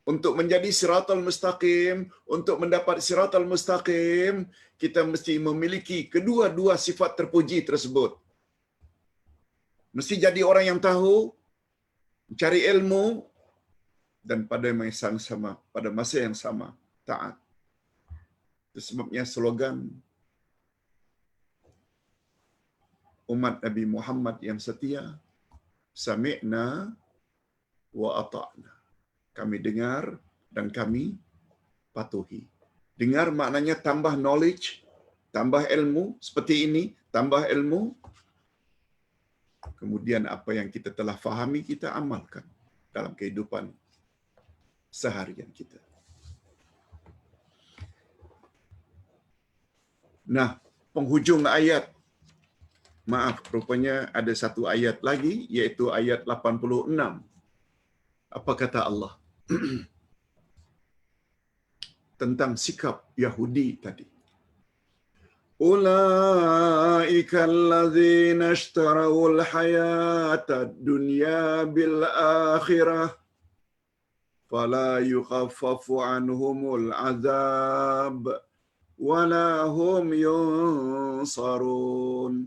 untuk menjadi siratal mustaqim, untuk mendapat siratal mustaqim, kita mesti memiliki kedua-dua sifat terpuji tersebut. Mesti jadi orang yang tahu, cari ilmu, dan pada masa yang sama, taat. Itu sebabnya slogan umat Nabi Muhammad yang setia, Sami'na wa ata'na. Kami dengar dan kami patuhi. Dengar maknanya tambah knowledge, tambah ilmu, seperti ini, tambah ilmu. Kemudian apa yang kita telah fahami, kita amalkan dalam kehidupan seharian kita. Nah, penghujung ayat, maaf, rupanya ada satu ayat lagi, yaitu ayat 86. Apa kata Allah? Tentang sikap Yahudi tadi. Ulaika allazina ishtarawul hayatad dunya bil akhirah fala yukhaffafu anhumul azab wala hum yunsarun.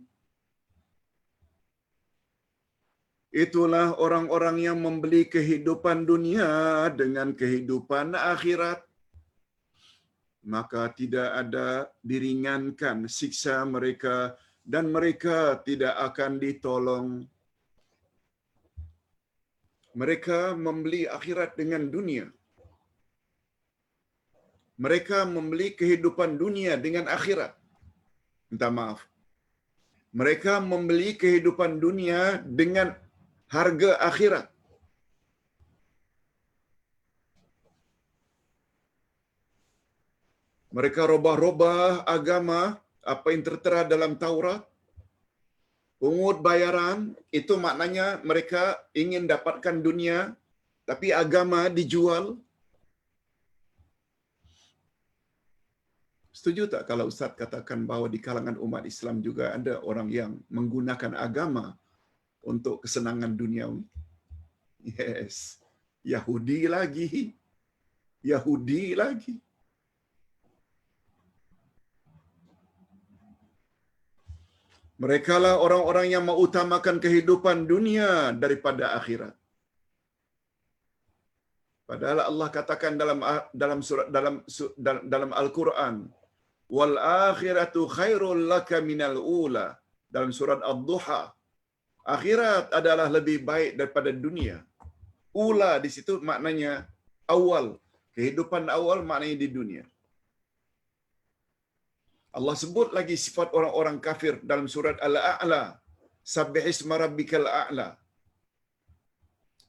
Itulah orang-orang yang membeli kehidupan dunia dengan kehidupan akhirat. Maka tidak ada diringankan siksa mereka dan mereka tidak akan ditolong. Mereka membeli akhirat dengan dunia. Mereka membeli kehidupan dunia dengan akhirat. Minta maaf. Mereka membeli kehidupan dunia dengan harga akhirat. Mereka robah-robah agama, apa yang tertera dalam Taurat, pungut bayaran, itu maknanya mereka ingin dapatkan dunia, tapi agama dijual. Setuju tak kalau Ustaz katakan bahawa di kalangan umat Islam juga ada orang yang menggunakan agama untuk kesenangan duniawi? Yes. Yahudi lagi. Yahudi lagi. Mereka lah orang-orang yang mengutamakan kehidupan dunia daripada akhirat. Padahal Allah katakan dalam Al-Quran, wal akhiratu khairul laka minal ula. Dalam surat Ad-Duha, akhirat adalah lebih baik daripada dunia. Ula di situ maknanya awal, kehidupan awal maknanya di dunia. Allah sebut lagi sifat orang-orang kafir dalam surat Al-A'la. Sabbihisma rabbikal a'la.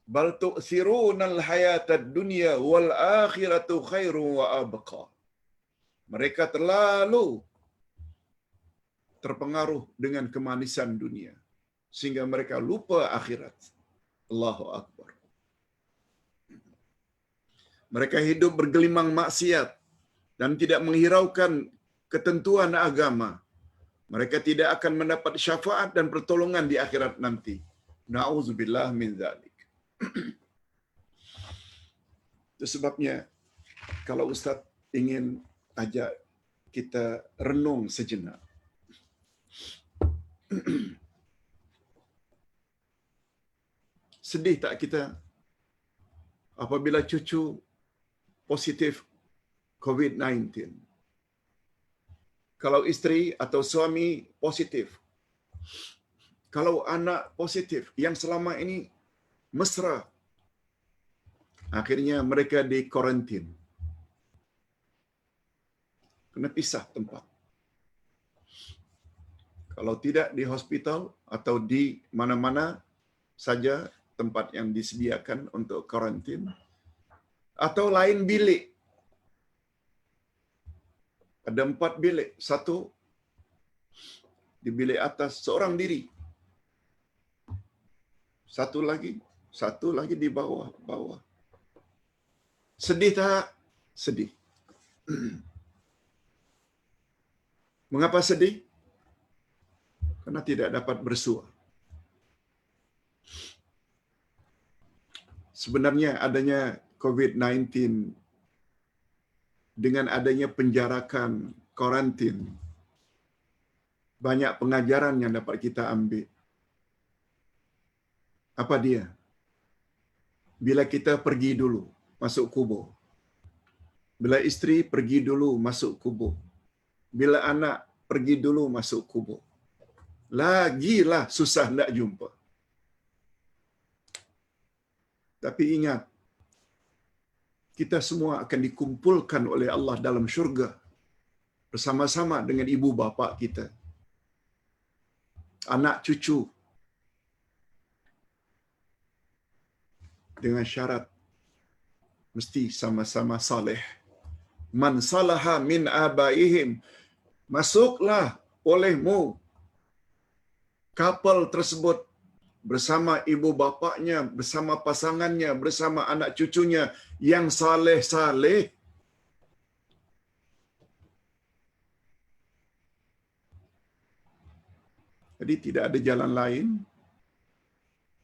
Bal tu'thirunal hayatad dunya wal akhiratu khairu wa abqa. Mereka terlalu terpengaruh dengan kemanisan dunia sehingga mereka lupa akhirat. Allahu Akbar. Mereka hidup bergelimang maksiat dan tidak menghiraukan ketentuan agama. Mereka tidak akan mendapat syafaat dan pertolongan di akhirat nanti. Na'udzubillah min dzalik. Itu sebabnya kalau Ustaz ingin ajak kita renung sejenak. Sedih tak kita apabila cucu positif COVID-19? Kalau isteri atau suami positif, kalau anak positif yang selama ini mesra, akhirnya mereka di karantin, kena pisah tempat. Kalau tidak di hospital atau di mana-mana saja tempat yang disediakan untuk karantin, atau lain bilik. Ada 4 bilik, satu di bilik atas seorang diri, satu lagi di bawah. Sedih tak? Sedih. Mengapa sedih? Karena tidak dapat bersua. Sebenarnya adanya COVID-19 dengan adanya penjarakan, karantin, banyak pengajaran yang dapat kita ambil. Apa dia? Bila kita pergi dulu masuk kubur. Bila isteri pergi dulu masuk kubur. Bila anak pergi dulu masuk kubur. Lagilah susah nak jumpa. Tapi ingat, kita semua akan dikumpulkan oleh Allah dalam syurga bersama-sama dengan ibu bapa kita, anak cucu, dengan syarat mesti sama-sama saleh. Man salaha min abaihim, masuklah olehmu kapal tersebut bersama ibu bapaknya, bersama pasangannya, bersama anak cucunya yang saleh-saleh. Jadi tidak ada jalan lain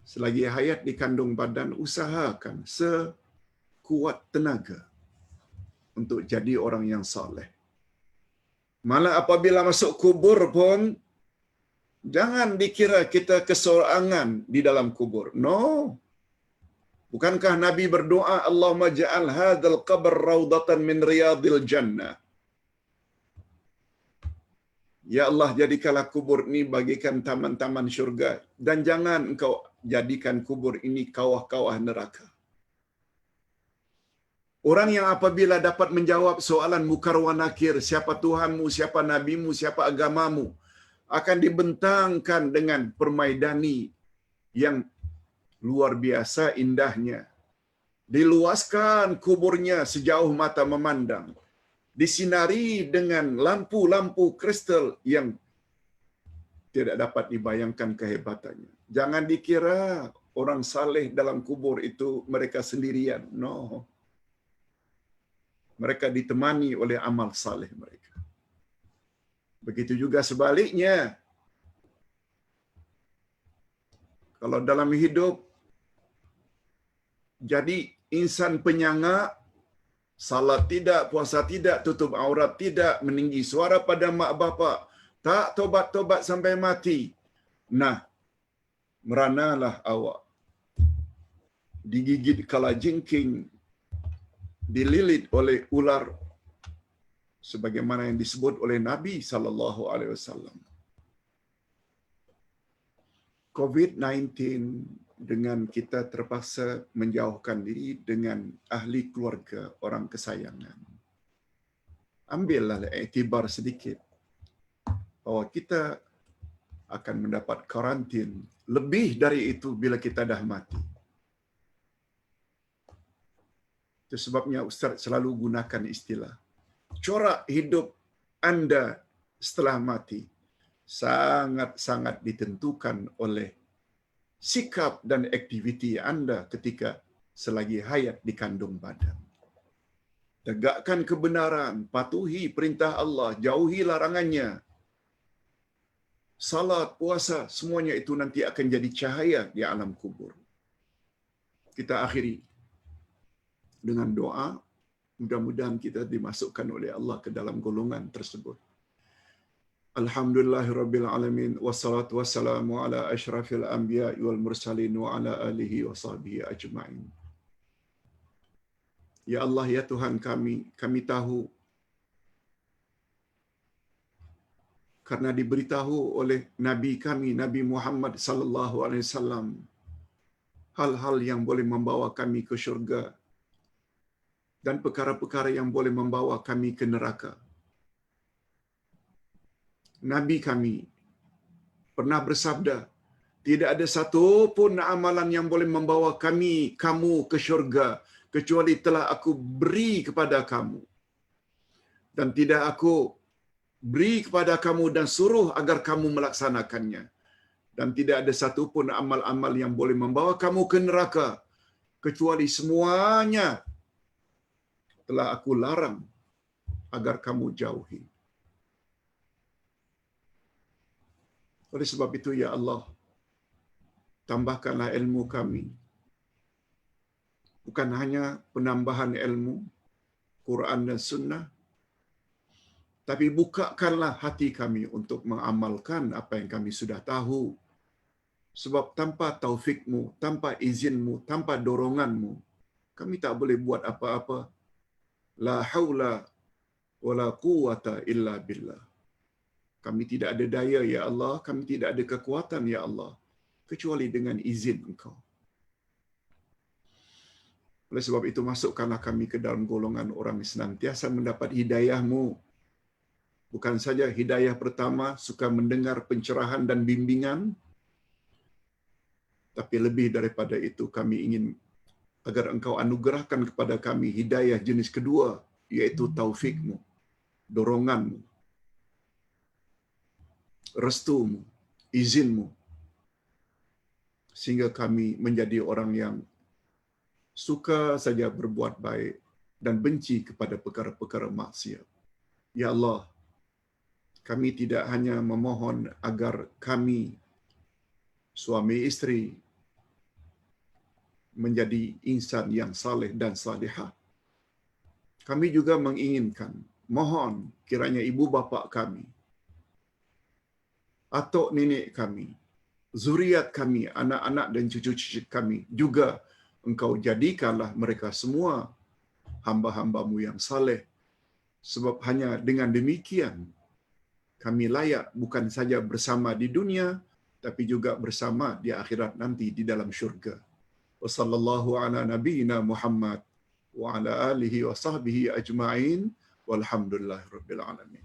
selagi hayat di kandung badan, usahakan sekuat tenaga untuk jadi orang yang saleh. Malah apabila masuk kubur pun jangan dikira kita kesorangan di dalam kubur. No. Bukankah Nabi berdoa, Allahumma ja'al hadzal qabr raudatan min riyadil jannah. Ya Allah, jadikanlah kubur ini bagikan taman-taman syurga, dan jangan engkau jadikan kubur ini kawah-kawah neraka. Orang yang apabila dapat menjawab soalan mukar wa nakir, siapa Tuhanmu, siapa nabimu, siapa agamamu, akan dibentangkan dengan permaidani yang luar biasa indahnya. Diluaskan kuburnya sejauh mata memandang. Disinari dengan lampu-lampu kristal yang tidak dapat dibayangkan kehebatannya. Jangan dikira orang saleh dalam kubur itu mereka sendirian. No. Mereka ditemani oleh amal saleh mereka. Begitu juga sebaliknya. Kalau dalam hidup jadi insan penyanga, salat tidak, puasa tidak, tutup aurat tidak, meninggi suara pada mak bapak, tak tobat-tobat sampai mati. Nah, meranalah awak. Digigit kalajengking, dililit oleh ular, sebagaimana yang disebut oleh Nabi SAW. COVID-19 dengan kita terpaksa menjauhkan diri dengan ahli keluarga, orang kesayangan. Ambillah iktibar sedikit bahawa kita akan mendapat karantin lebih dari itu bila kita dah mati. Itu sebabnya Ustaz selalu gunakan istilah corak hidup anda setelah mati sangat-sangat ditentukan oleh sikap dan aktiviti anda ketika selagi hayat di kandung badan. Tegakkan kebenaran, patuhi perintah Allah, jauhi larangannya. Salat, puasa, semuanya itu nanti akan jadi cahaya di alam kubur. Kita akhiri dengan doa. Mudah-mudahan kita dimasukkan oleh Allah ke dalam golongan tersebut. Alhamdulillahirabbil alamin wassalatu wassalamu ala asyrafil anbiya'i wal mursalin wa ala alihi wa sahbihi ajma'in. Ya Allah, ya Tuhan kami tahu karena diberitahu oleh Nabi kami, Nabi Muhammad sallallahu alaihi wasallam, hal-hal yang boleh membawa kami ke syurga dan perkara-perkara yang boleh membawa kami ke neraka. Nabi kami pernah bersabda, tidak ada satu pun amalan yang boleh membawa kamu ke syurga kecuali telah aku beri kepada kamu. Dan tidak aku beri kepada kamu dan suruh agar kamu melaksanakannya. Dan tidak ada satu pun amal-amal yang boleh membawa kamu ke neraka kecuali semuanya telah aku larang agar kamu jauhi. Oleh sebab itu, ya Allah, tambahkanlah ilmu kami. Bukan hanya penambahan ilmu, Quran dan Sunnah, tapi bukakanlah hati kami untuk mengamalkan apa yang kami sudah tahu. Sebab tanpa taufikmu, tanpa izinmu, tanpa doronganmu, kami tak boleh buat apa-apa. La haula wala quwata illa billah. Kami tidak ada daya, ya Allah. Kami tidak ada kekuatan, ya Allah, kecuali dengan izin Engkau. Oleh sebab itu, masukkanlah kami ke dalam golongan orang yang senantiasa mendapat hidayah-Mu. Bukan saja hidayah pertama, suka mendengar pencerahan dan bimbingan, tapi lebih daripada itu, kami ingin agar Engkau anugerahkan kepada kami hidayah jenis kedua, yaitu taufik-Mu, dorongan-Mu, restu-Mu, izin-Mu, sehingga kami menjadi orang yang suka saja berbuat baik dan benci kepada perkara-perkara maksiat. Ya Allah, kami tidak hanya memohon agar kami, suami isteri, menjadi insan yang saleh dan salihah. Kami juga menginginkan, mohon kiranya ibu bapa kami, atuk nenek kami, zuriat kami, anak-anak dan cucu-cucu kami juga Engkau jadikanlah mereka semua hamba-hamba-Mu yang saleh. Sebab hanya dengan demikian kami layak bukan saja bersama di dunia, tapi juga bersama di akhirat nanti di dalam syurga. Wa sallallahu ala nabiyyina Muhammad wa ala alihi wa sahbihi ajma'in walhamdulillahi rabbil alamin.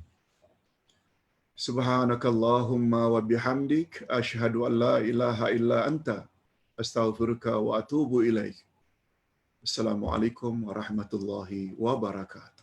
Subhanakallahumma wa bihamdik asyhadu an la ilaha illa anta astaghfiruka wa atubu ilaik. Assalamualaikum warahmatullahi wabarakatuh.